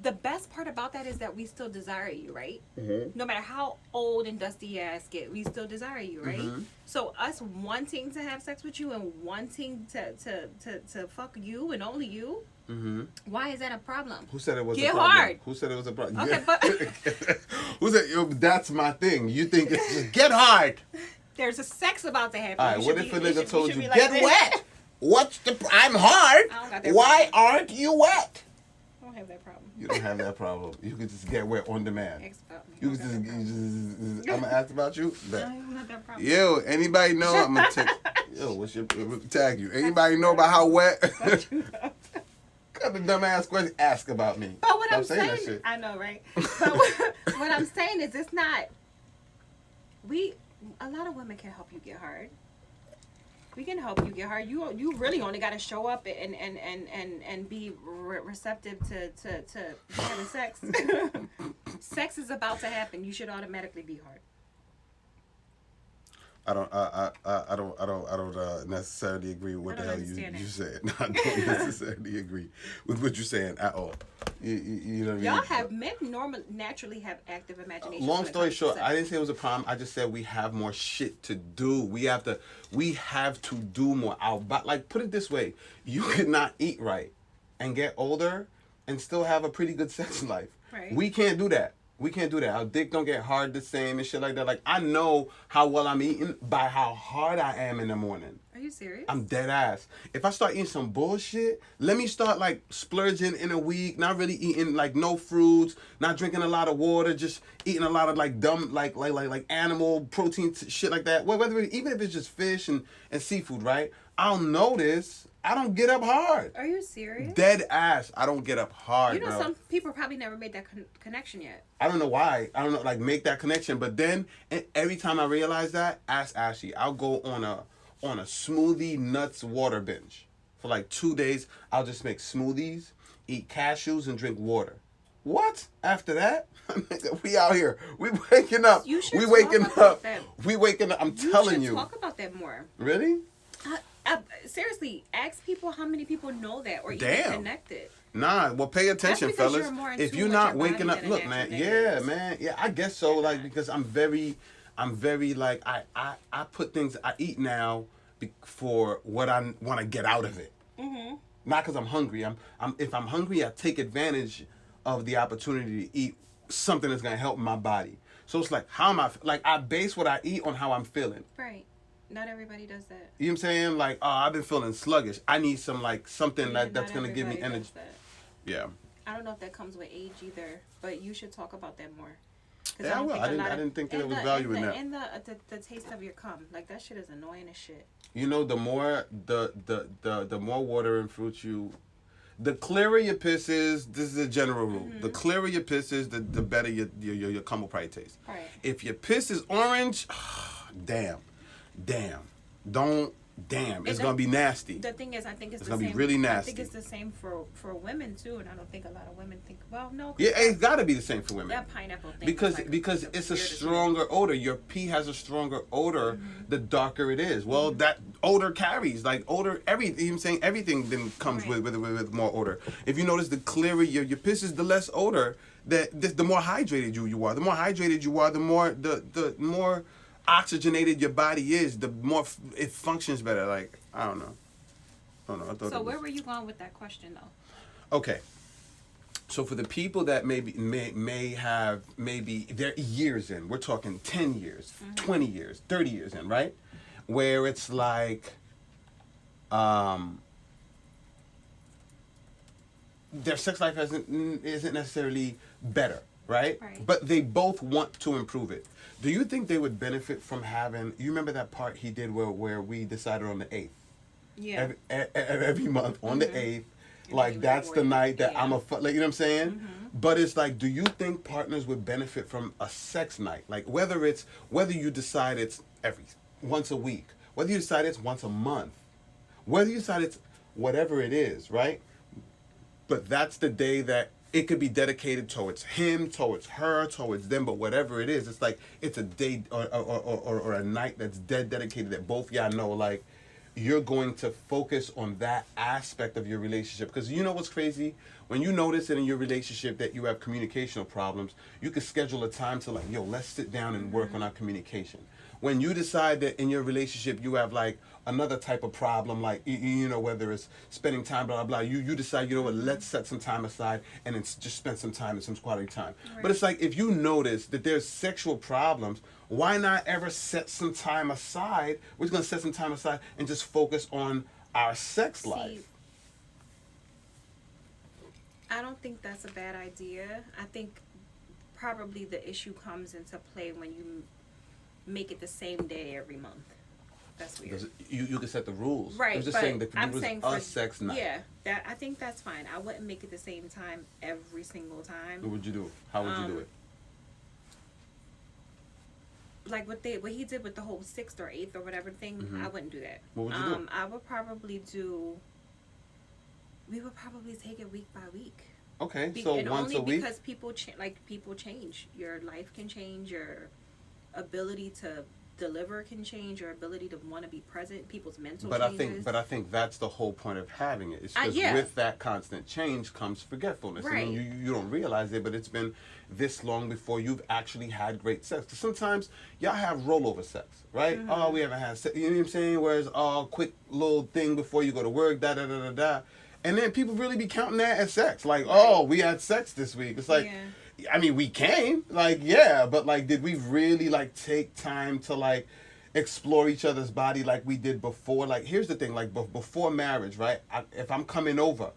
the best part about that is that we still desire you, right? Mm-hmm. No matter how old and dusty your ass get, we still desire you, right? Mm-hmm. So us wanting to have sex with you and wanting to fuck you and only you, Mm-hmm. why is that a problem? Who said it was Get a problem? hard. Who said it was a problem? Okay, but Who said, yo, that's my thing? You think it's just get hard. there's a sex about to happen. All right, You what should if a be- nigga should- told should you, be like get this. wet? What's the, I'm hard. I don't got that Why problem. aren't you wet? I don't have that problem. You don't have that problem. You can just get wet on demand. Ask about me. You I can don't got that problem. I'm gonna ask about you. I don't have that problem. Yo, anybody know? I'm gonna take. Yo, what's your tag you? Anybody know about how wet? Got the dumbass question. Ask about me. But what Stop I'm saying saying, that shit. I know, right? But what I'm saying is, it's not. A lot of women can help you get hard. We can help you get hard. You really only got to show up and be receptive to having sex. Sex is about to happen. You should automatically be hard. I don't necessarily agree with what the hell you said. I don't necessarily agree with what you're saying at all. You know what I mean? Y'all have men naturally have active imagination. Long story short, I didn't say it was a problem. I just said we have more shit to do. We have to do more. Like, put it this way: you could not eat right and get older and still have a pretty good sex life. Right. We can't do that. We can't do that. Our dick don't get hard the same and shit like that. Like, I know how well I'm eating by how hard I am in the morning. Are you serious? I'm dead ass. If I start eating some bullshit, let me start like splurging in a week, not really eating like no fruits, not drinking a lot of water, just eating a lot of like dumb like animal protein shit like that. Whether even if it's just fish and seafood, right? I'll notice I don't get up hard. Are you serious? Dead ass. I don't get up hard. You know, bro. some people probably never made that connection yet. I don't know why. I don't know, like, make that connection. But then every time I realize that, ask Ashley. I'll go on a smoothie nuts water binge for like 2 days. I'll just make smoothies, eat cashews, and drink water. What? After that, we out here. We waking up. You should we waking talk about up. that. We waking up. I'm telling you. Talk about that more. Really? Seriously, ask people how many people know that or even Damn. connected. Nah, well, pay attention, That's because fellas. you're more in If tune you're with not your body waking up, than a look, natural man. nigga Yeah, is. man. Yeah, I guess so. Like, because I'm very like I put things I eat now for what I want to get out of it. Mm-hmm. Not because I'm hungry. If I'm hungry, I take advantage of the opportunity to eat something that's gonna help my body. So it's like, how am I? Like, I base what I eat on how I'm feeling. Right. Not everybody does that. You know what I'm saying? Like, oh, I've been feeling sluggish. I need some something Yeah, that's not gonna give me everybody energy. does that. Yeah. I don't know if that comes with age either, but you should talk about that more. Yeah, I will. I didn't think there was value in that. And the taste of your cum, like that shit is annoying as shit. You know, the more the more water and fruit the clearer your piss is. This is a general rule. Mm-hmm. The clearer your piss is, the better your cum will probably taste. Right. If your piss is orange, damn, it's gonna be nasty. The thing is, I think it's the gonna same. be really I nasty. think it's the same for women too, and I don't think a lot of women think. Well, no. Yeah, it's gotta be the same for women. That pineapple thing. Because is like because the it's a weirdest stronger odor. Your pee has a stronger odor the darker it is. Well, Mm-hmm. that odor carries. Like, odor, everything. You know what I'm saying? Everything then comes Right. with more odor. If you notice, the clearer your piss is, the less odor. The more hydrated you are. The more hydrated you are, the more oxygenated your body is, the more it functions better. Like, I don't know. I thought So where were you going with that question though? Okay. So for the people that may have they're years in, we're talking 10 years, 20 years, 30 years in, right? Where it's like their sex life isn't necessarily better, right? Right. But they both want to improve it. Do you think they would benefit from having, you remember that part he did where we decided on the 8th? Yeah. Every month on the 8th, And like you that's the reward it. night that Yeah. I'm like, you know what I'm saying? But it's like, do you think partners would benefit from a sex night? Like, whether you decide it's once a week, whether you decide it's once a month, whether you decide it's whatever it is, right? But that's the day that it could be dedicated towards him, towards her, towards them, but whatever it is, it's like, it's a day or a night that's dedicated that both y'all know, like, you're going to focus on that aspect of your relationship. Because you know what's crazy? When you notice it in your relationship that you have communicational problems, you could schedule a time to like, yo, let's sit down and work on our communication. When you decide that in your relationship you have like another type of problem, like you know, whether it's spending time, blah blah blah, you decide, you know what, let's set some time aside and it's just spend some time and some quality time. Right. But it's like if you notice that there's sexual problems, why not ever set some time aside? We're just gonna set some time aside and just focus on our sex life. I don't think that's a bad idea. I think probably the issue comes into play when you make it the same day every month. That's weird. You can set the rules. Right, I'm just but saying that I'm it was saying a for sex night. yeah, that I think that's fine. I wouldn't make it the same time every single time. What would you do? How would you do it? Like what he did with the whole 6th or 8th or whatever thing, I wouldn't do that. What would you do? I would probably do. We would probably take it week by week. Okay, so and once only a week. because people change. Your life can change. Your ability to deliver can change. Your ability to want to be present. People's mental. Changes. I think that's the whole point of having it. It's because with that constant change comes forgetfulness. Right. I mean, you don't realize it, but it's been this long before you've actually had great sex. Because sometimes y'all have rollover sex, right? Mm-hmm. Oh, we haven't had sex. You know what I'm saying? Whereas, quick little thing before you go to work, da da da da da. And then people really be counting that as sex. Like, oh, we had sex this week. It's like, I mean, we came. Like, yeah, but like, did we really like take time to like explore each other's body like we did before? Like, here's the thing. Like, before marriage, right? If I'm coming over,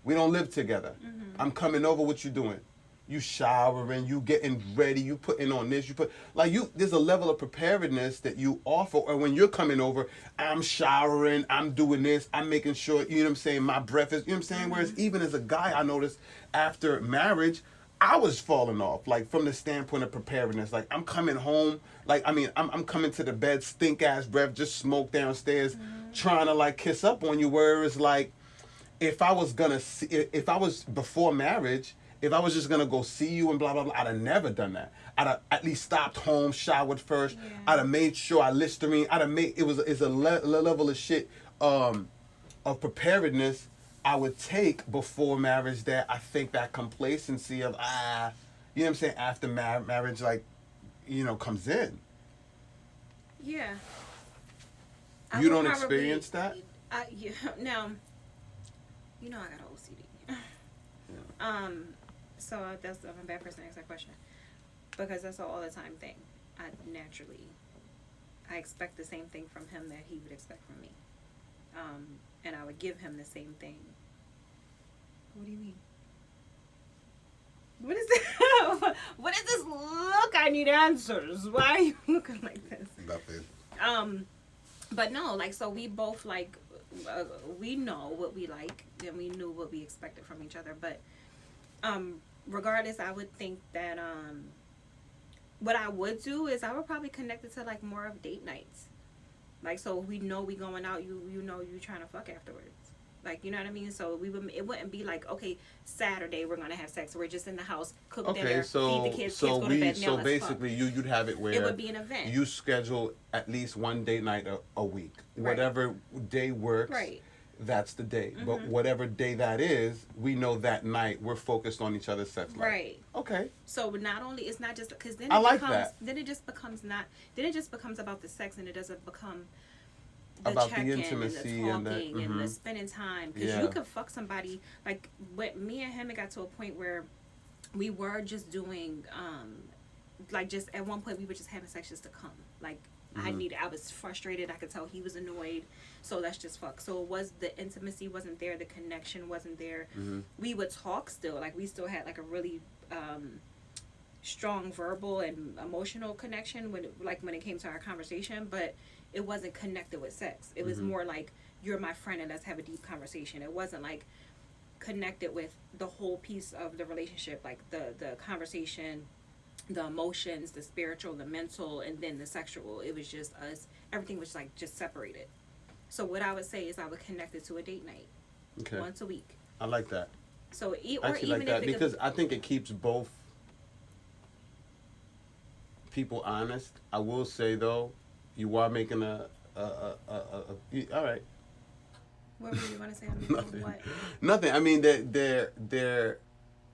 we don't live together. I'm coming over, what you doing? You showering, you getting ready, you putting on this, there's a level of preparedness that you offer. Or when you're coming over, I'm showering, I'm doing this, I'm making sure, you know what I'm saying, my breath is, you know what I'm saying? Whereas even as a guy, I noticed after marriage, I was falling off, like from the standpoint of preparedness. Like I'm coming home, like, I mean, I'm coming to the bed, stink ass breath, just smoke downstairs, trying to like kiss up on you. Whereas like, if I was before marriage, if I was just gonna go see you and blah blah blah, I'd have never done that. I'd have at least stopped home, showered first. Yeah. I'd have made sure I Listerine. I'd have made it's a level of shit of preparedness I would take before marriage that I think that complacency of you know what I'm saying, after marriage, like, you know, comes in. Yeah. You don't experience that? Yeah, now, you know I got OCD. So I'm a bad person to ask that question. Because that's an all the time thing. I expect the same thing from him that he would expect from me. And I would give him the same thing. What do you mean? What is this? What is this look? I need answers. Why are you looking like this? Nothing. But no, like, so we both, like, we know what we like, and we knew what we expected from each other. But regardless, I would think that what I would do is I would probably connect it to like more of date nights. Like, so we know we going out, you know you trying to fuck afterwards. Like, you know what I mean? So it wouldn't be like, okay, Saturday we're gonna have sex. We're just in the house, cook dinner, feed the kids, go to bed. So basically, you'd have it where it would be an event. You schedule at least one date night a week. Right. Whatever day works, right. That's the day. But whatever day that is, we know that night we're focused on each other's sex life. Right. Okay. So not only, it's not just because then then it just becomes about the sex, and it doesn't become the about check-in the intimacy and the talking and the spending time. Because you could fuck somebody, like with me and him, it got to a point where we were just doing like, just at one point we were just having sex just to come. Like, I was frustrated, I could tell he was annoyed, so let's just fuck. So the intimacy wasn't there, the connection wasn't there. We would talk still, like we still had like a really strong verbal and emotional connection when it came to our conversation, but it wasn't connected with sex. It was more like, you're my friend and let's have a deep conversation. It wasn't like connected with the whole piece of the relationship, like the conversation, the emotions, the spiritual, the mental, and then the sexual. It was just us. Everything was like just separated. So what I would say is I would connect it to a date night. Okay. Once a week. I like that. So because I think it keeps both people honest. I will say though, you are making a all right. What were you going to say? I'm Nothing. what? Nothing. I mean, there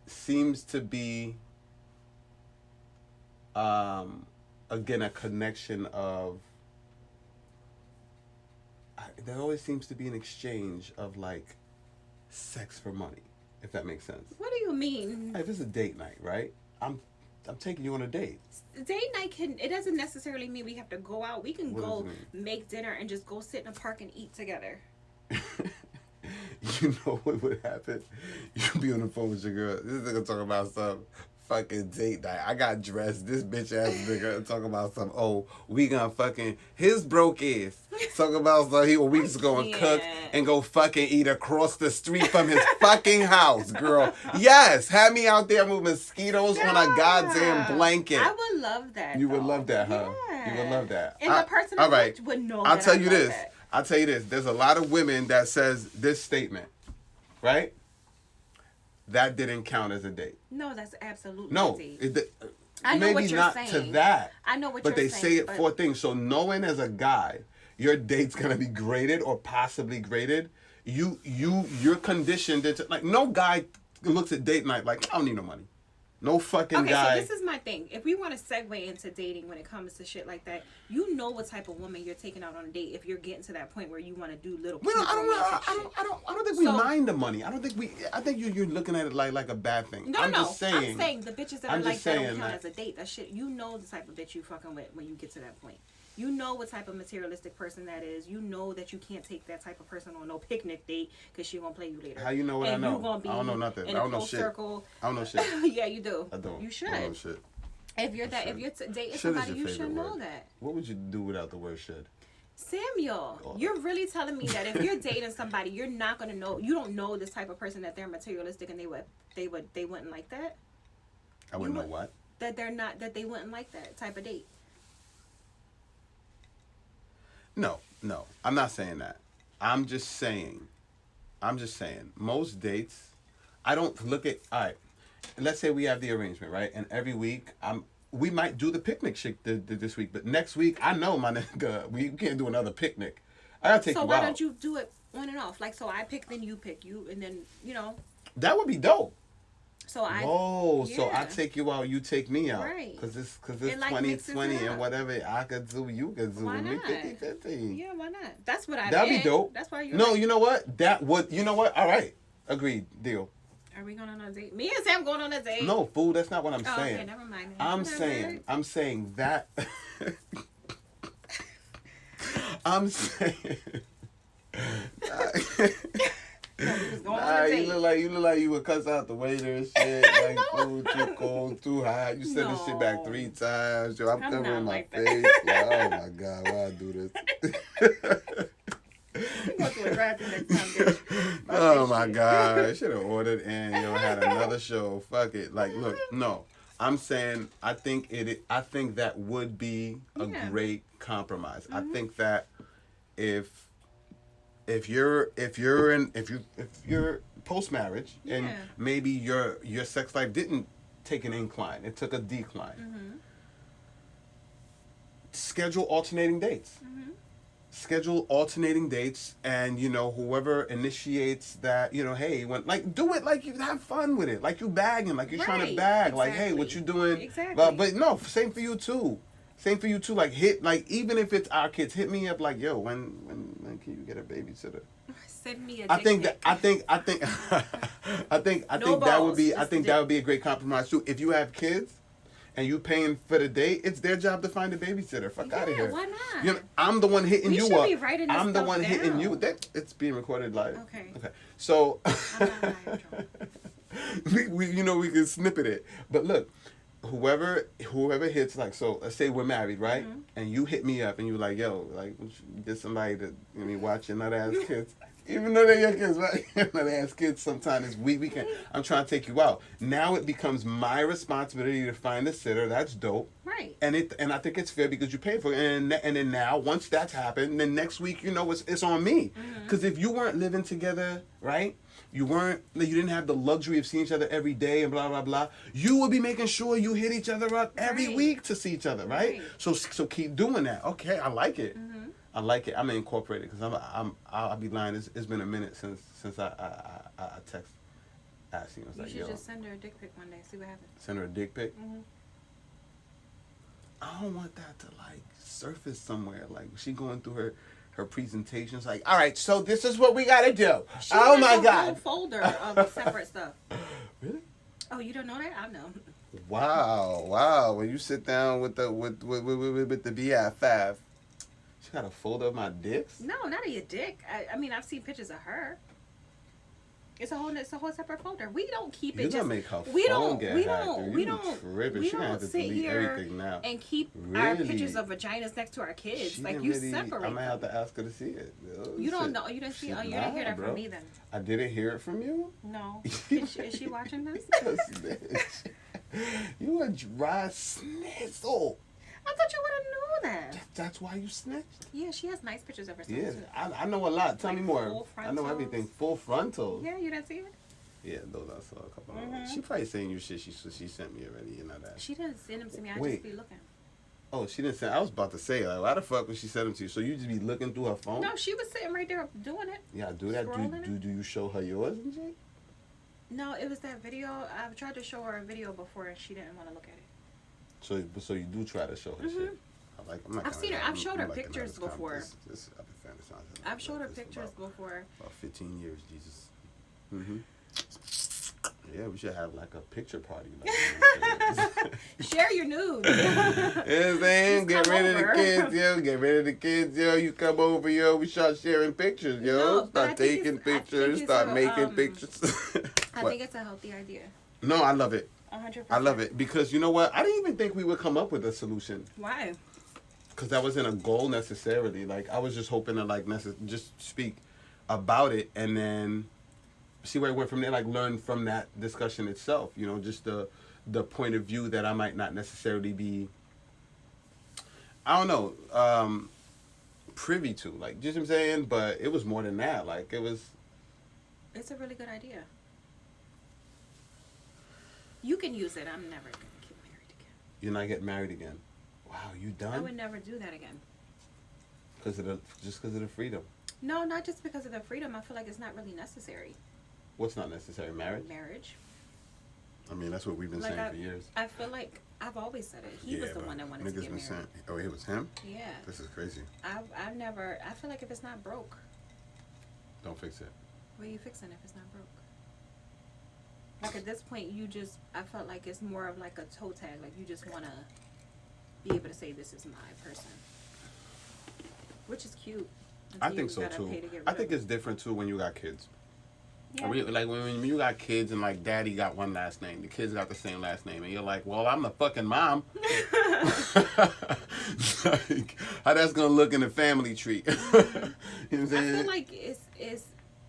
seems to be again a connection of. There always seems to be an exchange of like sex for money, if that makes sense. What do you mean? Hey, if it's a date night, right? I'm taking you on a date. Date night it doesn't necessarily mean we have to go out. We can What go does it make dinner and just go sit in a park and eat together. You know what would happen? You be on the phone with your girl. This nigga talking about some fucking date night. I got dressed. This bitch ass nigga talking about some. Oh, we gonna fucking his broke ass talking about so we just gonna cook and go fucking eat across the street from his fucking house, girl. Yes, have me out there with mosquitoes on a goddamn blanket. I would love that. You would love that, huh? Yeah. You would love that. And the person all right. would know. I'll that tell I you love this. that. I'll tell you this. There's a lot of women that says this statement, right? That didn't count as a date. No, that's absolutely No, a date. I know maybe what you're not saying. To saying. that. I know what but you're they saying. But they say it for things. So knowing as a guy, your date's gonna be graded or possibly graded. You're conditioned into like no guy looks at date night like I don't need no money. No fucking guy. Okay, so this is my thing. If we want to segue into dating when it comes to shit like that, you know what type of woman you're taking out on a date if you're getting to that point where you want to do little. I don't think we mind the money. I don't think we. I think you're looking at it like a bad thing. I'm just saying. I'm saying the bitches that are like that don't count as a date. That shit. You know the type of bitch you fucking with when you get to that point. You know what type of materialistic person that is. You know that you can't take that type of person on no picnic date because she gonna play you later. How you know what and I know? You gonna be I don't know nothing. I don't know shit. Circle. I don't know shit. Yeah, you do. I don't. You should. I don't know shit. If you're dating somebody, you should know that. What would you do without the word should? Samuel, you're really telling me that if you're dating somebody, you're not gonna know. You don't know this type of person that they're materialistic and they wouldn't like that. I wouldn't know what. That they're not. That they wouldn't like that type of date. No, I'm not saying that. I'm just saying, most dates, I don't look at, all right, let's say we have the arrangement, right? And every week, we might do the picnic shit this week, but next week, I know, my nigga, we can't do another picnic. I gotta take you out. So why don't you do it on and off? Like, so I pick, then you pick, and then, That would be dope. So so I take you out, you take me out. Right. Because it's 2020 and whatever I could do, you could do. Why not? 50-50. Yeah, why not? That's what I That'd be dope. That's why No, you know what? You know what? All right. Agreed. Deal. Are we going on a date? Me and Sam going on a date? No, fool, that's not what I'm saying. Okay, never mind. I'm saying that. I'm saying. You look like you would cuss out the waiter and shit. Like food too cold, too hot. You send this shit back 3 times. Yo, I'm covering my face. Like, oh my god, why I do this? Oh my god, I should have ordered and had another show. Fuck it. Like, look, no. I'm saying I think that would be a great compromise. I think that if you're post marriage and maybe your sex life didn't take an incline, it took a decline. Mm-hmm. Schedule alternating dates. Mm-hmm. Schedule alternating dates, and whoever initiates that, hey, do it like you have fun with it, like you bagging, like you're trying to bag, like, hey, what you doing? Exactly. But no, same for you too. Like even if it's our kids, hit me up like, yo, when can you get a babysitter? Send me a I think that would be a great compromise too. If you have kids and you paying for the date, it's their job to find a babysitter. Fuck out of here. Why not? I'm the one hitting you up. I'm the one down. hitting you. It's being recorded live. Okay. So I'm not live, we can snippet it. But look, whoever hits, like, so let's say we're married, right? Mm-hmm. And you hit me up and you like, yo, like, get somebody to watch your nut ass kids. Even though they're your kids, right? Nut ass kids sometimes this weekend. I'm trying to take you out. Now it becomes my responsibility to find a sitter. That's dope. Right. And I think it's fair because you paid for it. And then now, once that's happened, then next week, it's on me. Because if you weren't living together, right? You didn't have the luxury of seeing each other every day and blah, blah, blah. You would be making sure you hit each other up every week to see each other, right? So keep doing that. Okay, I like it. Mm-hmm. I like it. I'm gonna incorporate it because I'll be lying. It's been a minute since I text asking. I was You like, should yo, just send her a dick pic one day. See what happens. send her a dick pic. Mm-hmm. I don't want that to like surface somewhere. Like she going through her presentations. Like, all right, so this is what we gotta do. She Oh has my a god. whole folder of separate stuff. Really? Oh, you don't know that? I know. Wow. When you sit down with the with the BFF, she got a folder of my dicks. No, not of your dick. I mean, I've seen pictures of her. It's a whole separate folder. We don't keep it. You're just gonna make her we phone don't get we hacked. don't You we don't tripping. we She gonna have don't to sit delete here everything now. and keep our Really? pictures of vaginas next to our kids. She Like didn't you really, separate. I might have them. to ask her to see it. You don't know. You didn't see. Oh, you didn't hear that bro. from me then. I didn't hear it from you. No. Is she watching this? You a dry snizzle. I thought you would have known that. That's why you snitched. Yeah, she has nice pictures of herself Yeah, too. I know a lot. Tell Like me more. full I know frontals. everything. Full frontal. Yeah, you didn't see it. Yeah, those I saw a couple of them. Mhm. She probably saying you shit she sent me already, you know that. She didn't send them to me. I Wait. just be looking. Oh, she didn't send. I was about to say, like, why the fuck would she send them to you? So you just be looking through her phone? No, she was sitting right there doing it. Yeah, do that. Scrolling Do you show her yours and shit? No, it was that video. I've tried to show her a video before and she didn't want to look at it. So you do try to show her shit. I've seen her. I've showed her pictures before. I've showed her this pictures before. About 15 years, Jesus. Mm-hmm. Yeah, we should have like a picture party. Like, Share your nudes. you know what I'm saying? Just Get come rid of over. the kids, yo. Get rid of the kids, yo. You come over, yo. We start sharing pictures, yo. No, but I Start think taking it's- I think pictures. it's Start a, making pictures. I What? think it's a healthy idea. No, I love it. 100%. I love it because you know what? I didn't even think we would come up with a solution. Why? Because that wasn't a goal necessarily. Like I was just hoping to like just speak about it and then see where it went from there. Like learn from that discussion itself. You know, just the point of view that I might not necessarily be. I don't know, privy to. Like, you know what I'm saying? But it was more than that. Like it was. It's a really good idea. You can use it. I'm never gonna get married again. You're not getting married again. Wow, you I done? would never do that again. Because of the freedom. No, not just because of the freedom. I feel like it's not really necessary. What's not necessary? Marriage? I mean, that's what we've been saying for years. I feel like I've always said it. He was the one that wanted to get married. Oh, it was him? Yeah. This is crazy. I've never. I feel like if it's not broke, Don't fix it. what are you fixing if it's not broke? Like at this point, I felt like it's more of like a toe tag. Like you just want to be able to say this is my person, which is cute. I think so too. I think it's different too when you got kids. Yeah. Like when you got kids and like daddy got one last name, the kids got the same last name, and you're like, well, I'm the fucking mom. Like, how that's gonna look in the family tree? You know what I'm saying? I feel like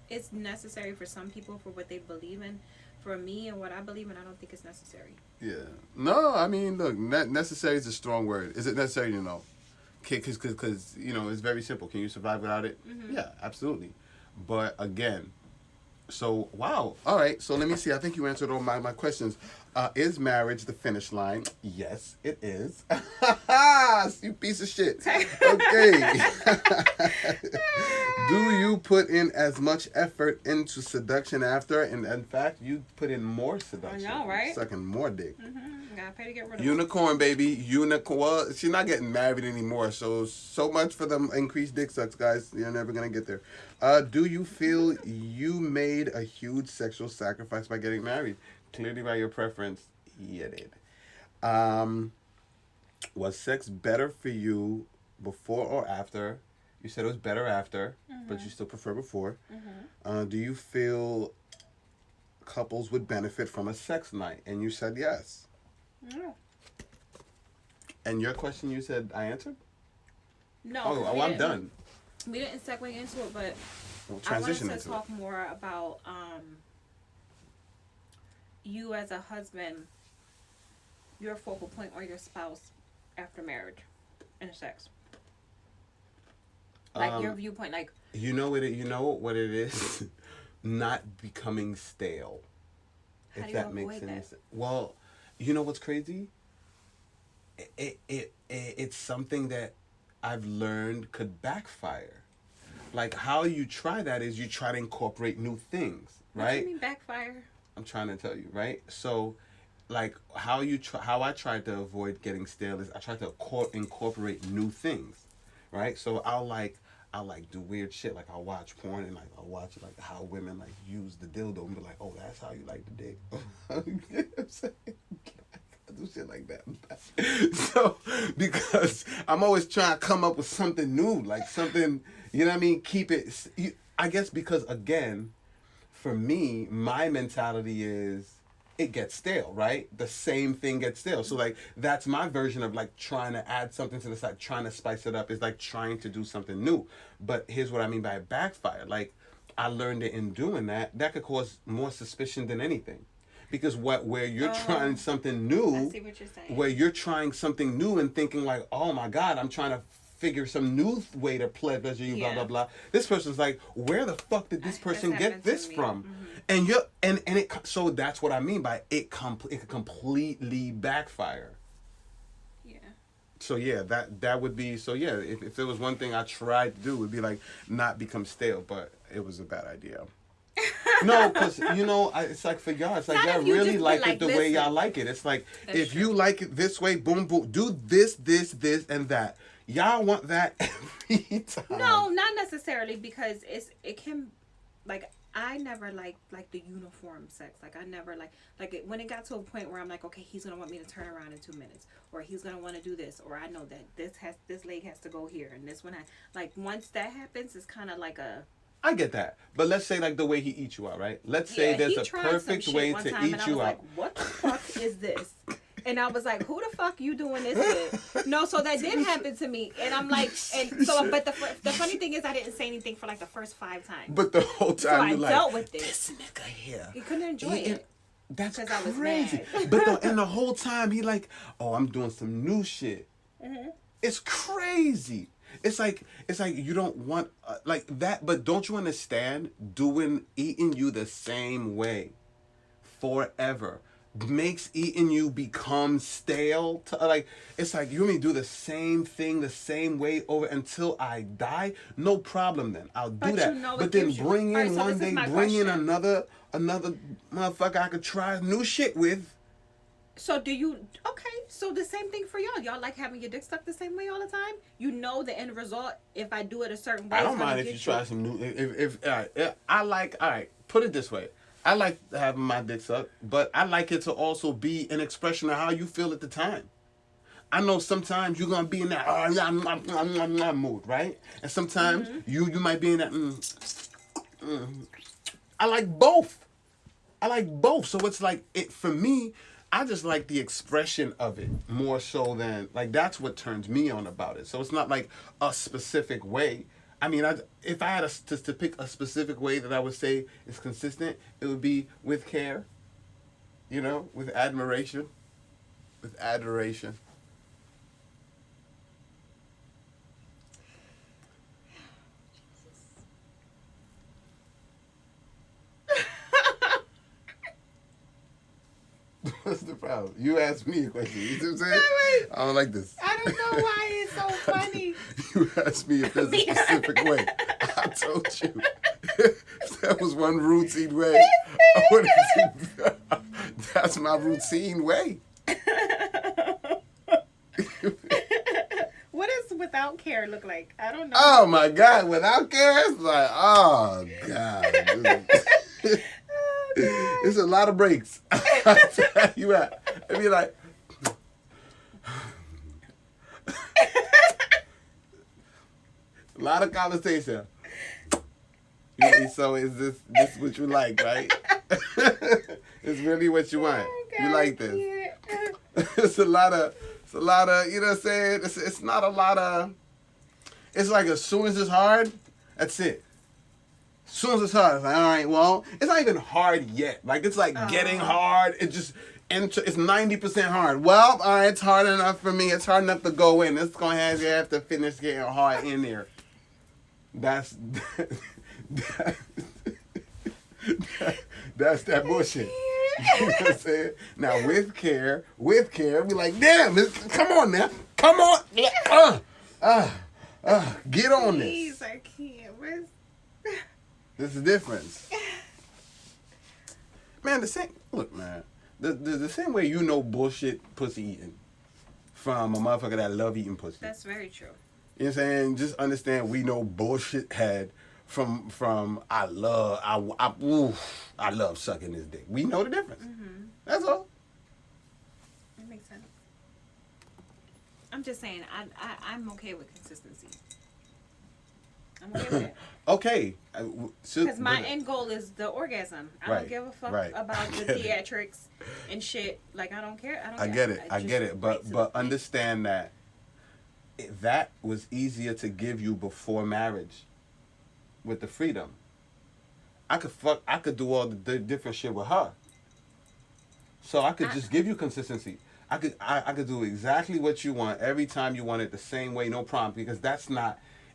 it's necessary for some people for what they believe in. For me and what I believe in, I don't think it's necessary. Yeah. No, I mean, look, necessary is a strong word. Is it necessary? You know, because you know it's very simple. Can you survive without it? Mm-hmm. Yeah, absolutely. But again, so wow. All right. So let me see. I think you answered all my questions. Is marriage the finish line? Yes, it is. You piece of shit. Okay. Do you put in as much effort into seduction after? And in fact, you put in more seduction. I know, right? Sucking more dick. Mm-hmm. Gotta pay to get rid of Unicorn, baby. Unicorn. Well, she's not getting married anymore. So much for them increased dick sucks, guys. You're never going to get there. Do you feel you made a huge sexual sacrifice by getting married? Clearly by your preference, you did. Was sex better for you before or after? You said it was better after, but you still prefer before. Mm-hmm. Do you feel couples would benefit from a sex night? And you said yes. Yeah. And your question, you said I answered? No. Oh, I'm done. We didn't segue into it, but We'll I wanted transition to into talk it. more about you as a husband, your focal point or your spouse after marriage and sex. Like your viewpoint, like You know what it is? Not becoming stale. How do you avoid that? sense. Well, you know what's crazy? It's something that I've learned could backfire. Like how you try that is you try to incorporate new things, right? What do you mean backfire? I'm trying to tell you, right? So, like how I tried to avoid getting stale is I tried to incorporate new things, right? So I'll like do weird shit. Like I'll watch porn and like I'll watch like how women like use the dildo and be like, oh, that's how you like the dick. You know what I'm saying? I do shit like that. So because I'm always trying to come up with something new, like something, you know what I mean? Keep it. I guess because again, for me, my mentality is it gets stale, right? The same thing gets stale. So like that's my version of like trying to add something to the side, trying to spice it up is like trying to do something new. But here's what I mean by backfire. Like I learned it in doing that, that could cause more suspicion than anything. Because where you're trying something new, I see what you're saying. where you're trying something new and thinking like, oh my God, I'm trying to figure some new way to pleasure you, blah, blah, blah. This person's like, where the fuck did this person get this from? Mm-hmm. And you're, and it, so that's what I mean by it could completely backfire. Yeah. So yeah, that would be, so yeah, if there was one thing I tried to do, it would be like not become stale, but it was a bad idea. No, because, you know, it's like for y'all, it's like y'all really like it the way y'all like it. It's like, if you like it this way, boom, boom, do this, and that. Y'all want that every time. No, not necessarily, because it can, like, I never like the uniform sex. Like I never like when it got to a point where I'm like, okay, he's gonna want me to turn around in 2 minutes, or he's gonna want to do this, or I know that this leg has to go here, and this one like once that happens, it's kind of like a. I get that, but let's say like the way he eats you out, right? Let's say there's a perfect way to eat you out. Like, what the fuck is this? And I was like, who the fuck you doing this with? No, so that did happen to me. And I'm like, and so, but the funny thing is I didn't say anything for like the first 5 times. But the whole time so I dealt with it. This nigga here. He couldn't enjoy it. That's crazy. But and the whole time he like, oh, I'm doing some new shit. Mm-hmm. It's crazy. It's like you don't want like that, but don't you understand? Eating you the same way forever makes eating you become stale. It's like you want me to do the same thing the same way over until I die. No problem, then I'll do that. You know, but then bring in one day, bring in another motherfucker I could try new shit with. So so the same thing for y'all. Y'all like having your dick stuck the same way all the time? You know the end result, if I do it a certain way. I don't mind if you try some new, if I like, all right, put it this way. I like having my dick sucked, but I like it to also be an expression of how you feel at the time. I know sometimes you're gonna be in that I'm mood, right? And sometimes you might be in that. I like both. So it's like for me. I just like the expression of it more so than like that's what turns me on about it. So it's not like a specific way. I mean, if I had to pick a specific way that I would say is consistent, it would be with care, you know, with admiration, with adoration. What's the problem? You asked me a question. You see what I'm saying? Wait. I don't like this. I don't know why it's so funny. You asked me if there's a specific way. I told you. That was one routine way. That's my routine way. What does without care look like? I don't know. Oh my God. Without care? It's like, oh God. It's a lot of breaks. I tell you what. It'd be like, a lot of conversation. So is this what you like, right? It's really what you want. Oh, you like this. Yeah. It's a lot of, you know what I'm saying? It's not a lot of, it's like as soon as it's hard, that's it. As soon as it's hard, it's like, all right, well, it's not even hard yet. Like, it's like getting hard. It just, it's 90% hard. Well, all right, it's hard enough for me. It's hard enough to go in. It's going to have to finish getting hard in there. That's that bullshit. You know what I'm saying? Now, with care, be like, damn, come on now. Come on. Get on Please, this. I can't. Where's... This is the difference. Man, look, man. The same way you know bullshit pussy eating from a motherfucker that love eating pussy. That's very true. You know what I'm saying? Just understand we know bullshit head from I love sucking this dick. We know the difference. Mm-hmm. That's all. That makes sense. I'm just saying, I'm okay with consistency. I'm okay with it. Okay. Because my end goal is the orgasm. I don't give a fuck about the theatrics and shit. Like, I don't care. I get it. But understand that that was easier to give you before marriage with the freedom. I could do all the different shit with her. So I could just give you consistency. I could do exactly what you want every time you want it the same way, no problem, because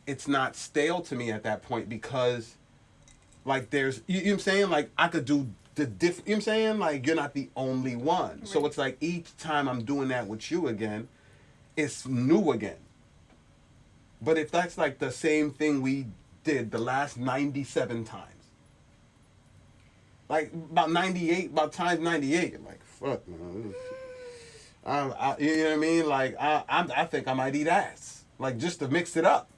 it's not stale to me at that point, because like there's you know what I'm saying, like I could do the different, you know what I'm saying, like you're not the only one. Right. So it's like each time I'm doing that with you again, it's new again. But if that's like the same thing we did the last 97 times, like about times 98, I'm like, fuck, man. You know what I mean? Like, I think I might eat ass. Like, just to mix it up.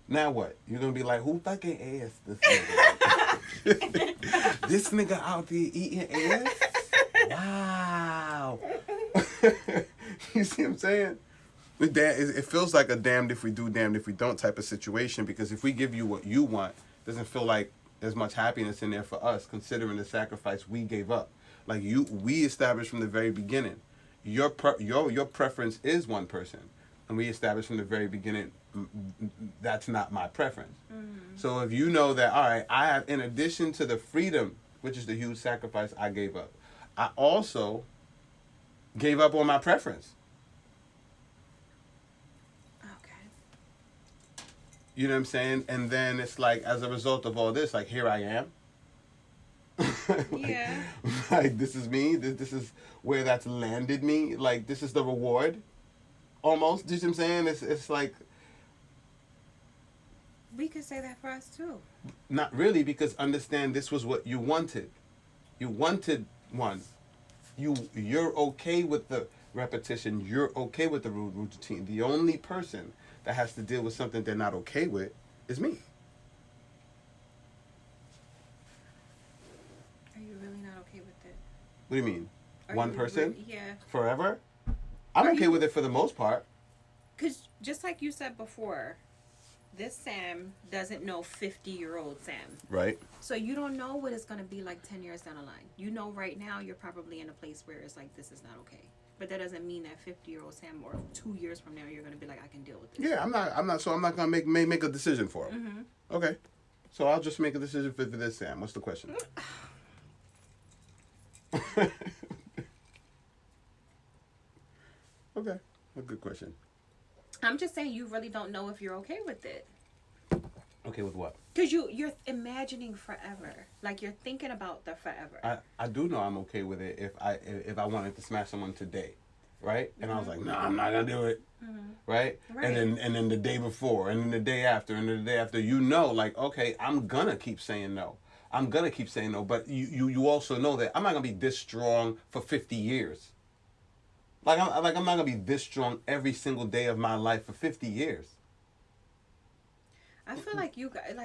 Now what? You're going to be like, who fucking ass this nigga? This nigga out there eating ass? Wow. You see what I'm saying? It feels like a damned if we do, damned if we don't type of situation, because if we give you what you want, it doesn't feel like there's much happiness in there for us, considering the sacrifice we gave up. Like we established from the very beginning, your preference is one person, and we established from the very beginning that's not my preference. Mm-hmm. So if you know that, all right, I have, in addition to the freedom, which is the huge sacrifice I gave up, I also gave up on my preference. Okay. You know what I'm saying? And then it's like, as a result of all this, like, here I am. Yeah. Like, this is me. This is where that's landed me. Like, this is the reward. Almost. Do you see what I'm saying? It's like... We could say that for us, too. Not really, because understand, this was what you wanted. You wanted one. You're okay with the repetition. You're okay with the routine. The only person that has to deal with something they're not okay with is me. Are you really not okay with it? What do you mean? One person? Yeah. Forever? I'm okay with it for the most part. Because just like you said before, this Sam doesn't know 50-year-old Sam. Right. So you don't know what it's going to be like 10 years down the line. You know right now you're probably in a place where it's like, this is not okay. But that doesn't mean that 50-year-old Sam or 2 years from now you're going to be like, I can deal with this. Yeah, I'm not going to make a decision for him. Mm-hmm. Okay. So I'll just make a decision for this Sam. What's the question? Okay. A good question. I'm just saying you really don't know if you're okay with it. Okay with what? Because you're imagining forever. Like, you're thinking about the forever. I do know I'm okay with it if I wanted to smash someone today, right? And I was like, no, I'm not going to do it, right? And then the day before, and then the day after, and then the day after, you know, like, okay, I'm going to keep saying no. I'm going to keep saying no. But you also know that I'm not going to be this strong for 50 years. I'm not gonna be this strong every single day of my life for 50 years. I feel like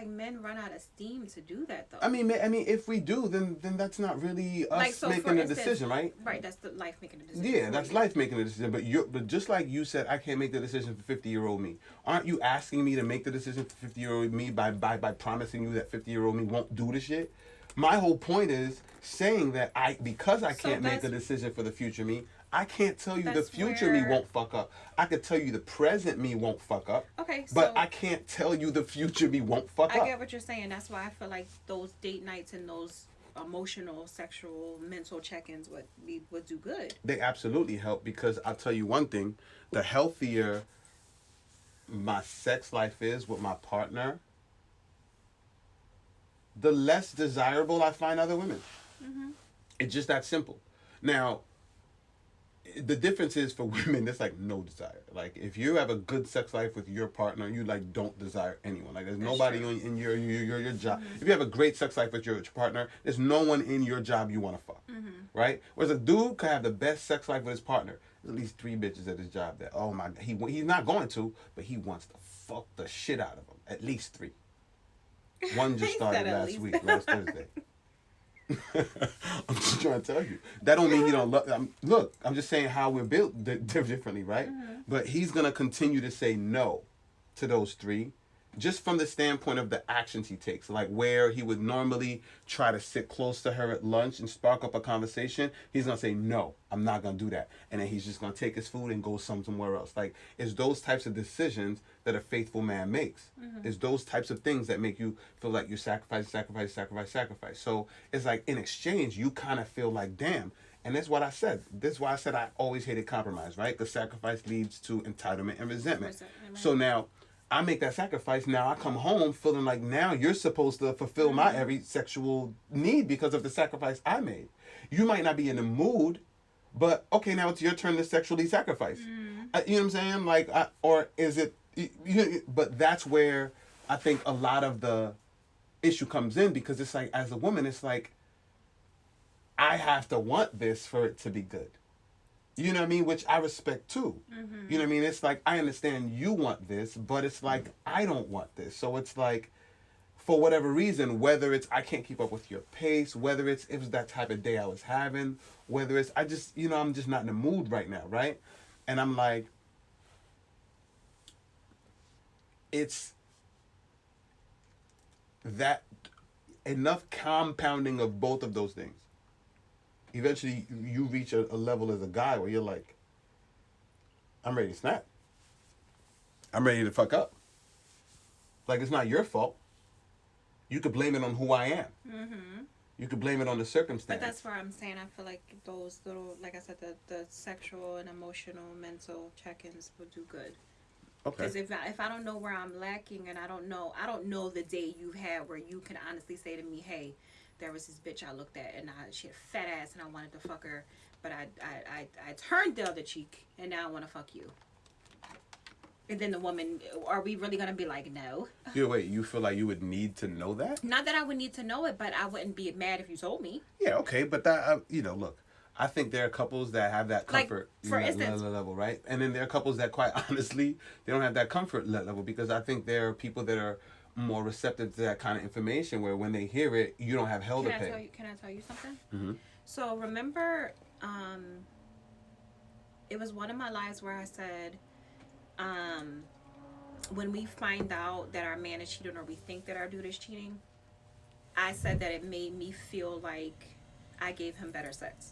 men run out of steam to do that, though. I mean, if we do, then that's not really us making a decision, right? Right, that's the life making a decision. Yeah, that's life making a decision. But just like you said, I can't make the decision for 50-year-old me. Aren't you asking me to make the decision for 50-year-old me by promising you that 50-year-old me won't do the shit? My whole point is saying that because I can't make a decision for the future me, I can't tell you the future me won't fuck up. I could tell you the present me won't fuck up. Okay, but I can't tell you the future me won't fuck up. I get what you're saying. That's why I feel like those date nights and those emotional, sexual, mental check-ins would do good. They absolutely help, because I'll tell you one thing. The healthier my sex life is with my partner, the less desirable I find other women. Mm-hmm. It's just that simple. Now, the difference is for women, there's like no desire. Like if you have a good sex life with your partner, you like don't desire anyone. Like there's That's nobody true. in your job. If you have a great sex life with your partner, there's no one in your job you want to fuck, right? Whereas a dude could have the best sex life with his partner. There's at least 3 bitches at his job that oh my he's not going to, but he wants to fuck the shit out of them. At least 3. One just He started said at last least. week, last Thursday. I'm just trying to tell you. That don't mean he don't love. Look, I'm just saying how we're built differently, right? But he's gonna continue to say no to those 3, just from the standpoint of the actions he takes. Like where he would normally try to sit close to her at lunch and spark up a conversation, he's gonna say no, I'm not gonna do that, and then he's just gonna take his food and go somewhere else. Like it's those types of decisions that a faithful man makes. It's those types of things that make you feel like you sacrifice. So it's like in exchange, you kind of feel like damn. And that's what I said. That's why I said I always hated compromise, right? Because sacrifice leads to entitlement and resentment. So now I make that sacrifice. Now I come home feeling like now you're supposed to fulfill my every sexual need because of the sacrifice I made. You might not be in the mood, but okay, now it's your turn to sexually sacrifice. You know what I'm saying? Like, or is it? But that's where I think a lot of the issue comes in because it's like as a woman, it's like I have to want this for it to be good. You know what I mean? Which I respect too. You know what I mean? It's like I understand you want this, but it's like I don't want this. So it's like for whatever reason, whether it's I can't keep up with your pace, whether it's it was that type of day I was having, whether it's I just I'm just not in the mood right now, right? And I'm like it's that enough compounding of both of those things. Eventually, you reach a level as a guy where you're like, I'm ready to snap. I'm ready to fuck up. Like, it's not your fault. You could blame it on who I am. You could blame it on the circumstance. But that's where I'm saying I feel like those little, like I said, the sexual and emotional, mental check-ins would do good. Okay. Because if I don't know where I'm lacking and I don't know the day you've had where you can honestly say to me, hey, there was this bitch I looked at and she had a fat ass and I wanted to fuck her, but I turned the other cheek and now I want to fuck you. And then the woman, are we really going to be like, no? Yeah, wait, you feel like you would need to know that? Not that I would need to know it, but I wouldn't be mad if you told me. Yeah, okay, but that, look, I think there are couples that have that comfort like, for instance, level, right? And then there are couples that quite honestly, they don't have that comfort level because I think there are people that are more receptive to that kind of information where when they hear it, you don't have hell to pay. Can I tell you something? Mm-hmm. So remember, it was one of my lives where I said, when we find out that our man is cheating or we think that our dude is cheating, I said that it made me feel like I gave him better sex.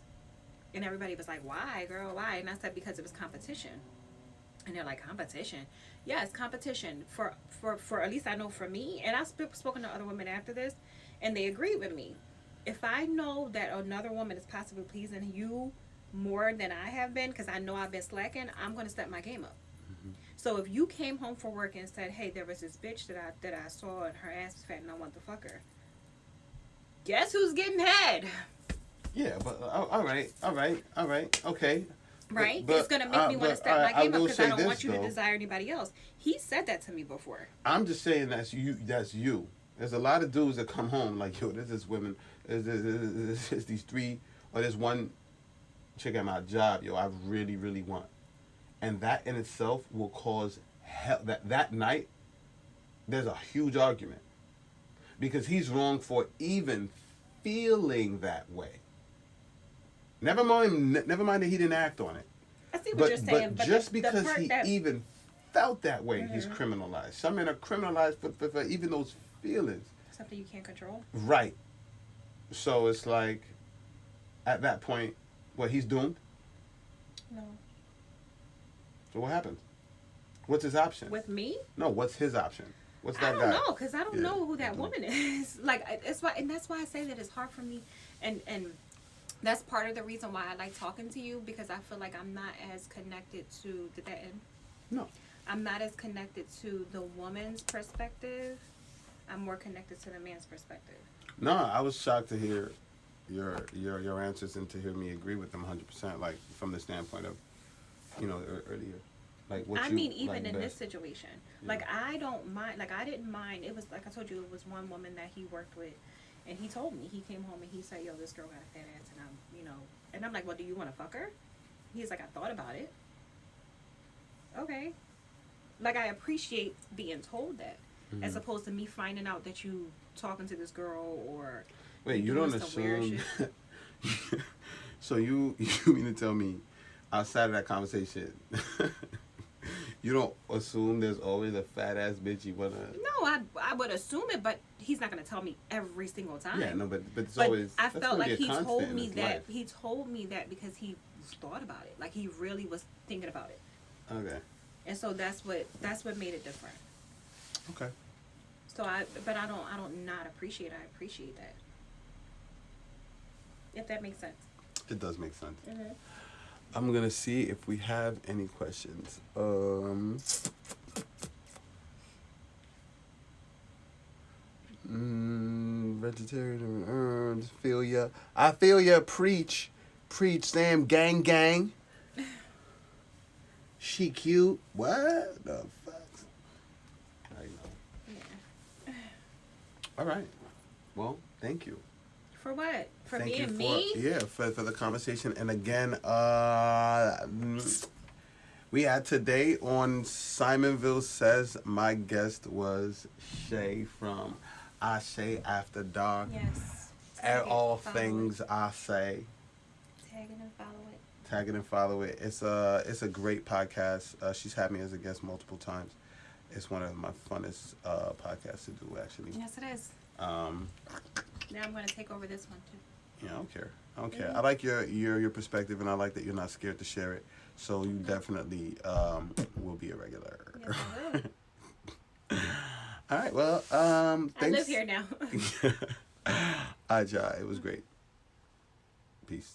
And everybody was like, why, girl, why? And I said, because it was competition. And they're like, competition? Yeah, it's competition. For at least I know for me, and I've spoken to other women after this, and they agreed with me. If I know that another woman is possibly pleasing you more than I have been, because I know I've been slacking, I'm going to step my game up. So if you came home from work and said, hey, there was this bitch that I saw and her ass was fat and I want to fuck her, guess who's getting head? Yeah, but all right, okay. Right? But, it's going to make me want to step my game up because I don't want you though, to desire anybody else. He said that to me before. I'm just saying that's you. There's a lot of dudes that come home like, yo, there's this women, there's these 3, or there's one chick at my job, yo, I really, really want. And that in itself will cause hell. That night, there's a huge argument. Because he's wrong for even feeling that way. Never mind that he didn't act on it. I see what you're saying. But just because he even felt that way, he's criminalized. Some men are criminalized for even those feelings. Something you can't control. Right. So it's like, at that point, he's doomed? No. So what happens? What's his option? With me? No, what's his option? What's that guy? I don't know, because I don't know who that woman is. Like, that's why I say that it's hard for me, and that's part of the reason why I like talking to you, because I feel like I'm not as connected to, did that end? No. I'm not as connected to the woman's perspective. I'm more connected to the man's perspective. No, I was shocked to hear your answers and to hear me agree with them 100%. Like from the standpoint of, earlier, like what I you mean, even like in this best. situation, Yeah. like I don't mind. Like I didn't mind. It was like I told you, it was one woman that he worked with, and he told me he came home and he said, "Yo, this girl got a fat ass," and and I'm like, "Well, do you want to fuck her?" He's like, "I thought about it." Okay, like I appreciate being told that, as Hmm. opposed to me finding out that you talking to this girl or you Wait, you doing don't some weird assume? shit. So you mean to tell me outside of that conversation, you don't assume there's always a fat ass bitch you wanna? No, I would assume it, but he's not gonna tell me every single Yeah, time. no, but it's But always I that's felt gonna like be a constant in his life. he told me that because he thought about it. Like he really was thinking about it. Okay. And so that's what made it different. Okay. So I don't not appreciate I appreciate that. If that makes sense. It does make sense. Mm-hmm. I'm gonna see if we have any questions. Vegetarian. Feel ya. I feel ya. Preach. Preach. Sam. Gang. Gang. She cute. What the fuck? I know. Yeah. All right. Well, thank you. For what? For Thank you being for me? for the conversation. And again, we had today on Simonville Says. My guest was Shay from Ase After Dark. Yes. At Tag it. all Follow things I say. it. Tag it and follow it. Tag it and follow it. It's a great podcast. She's had me as a guest multiple times. It's one of my funnest podcasts to do actually. Yes, it is. Um, Now I'm gonna take over this one too. I don't care. I don't care. I like your perspective, and I like that you're not scared to share it. So you definitely will be a regular. Yes, I will. All right. Well, I thanks. live here now. All right, y'all. It was great. Peace.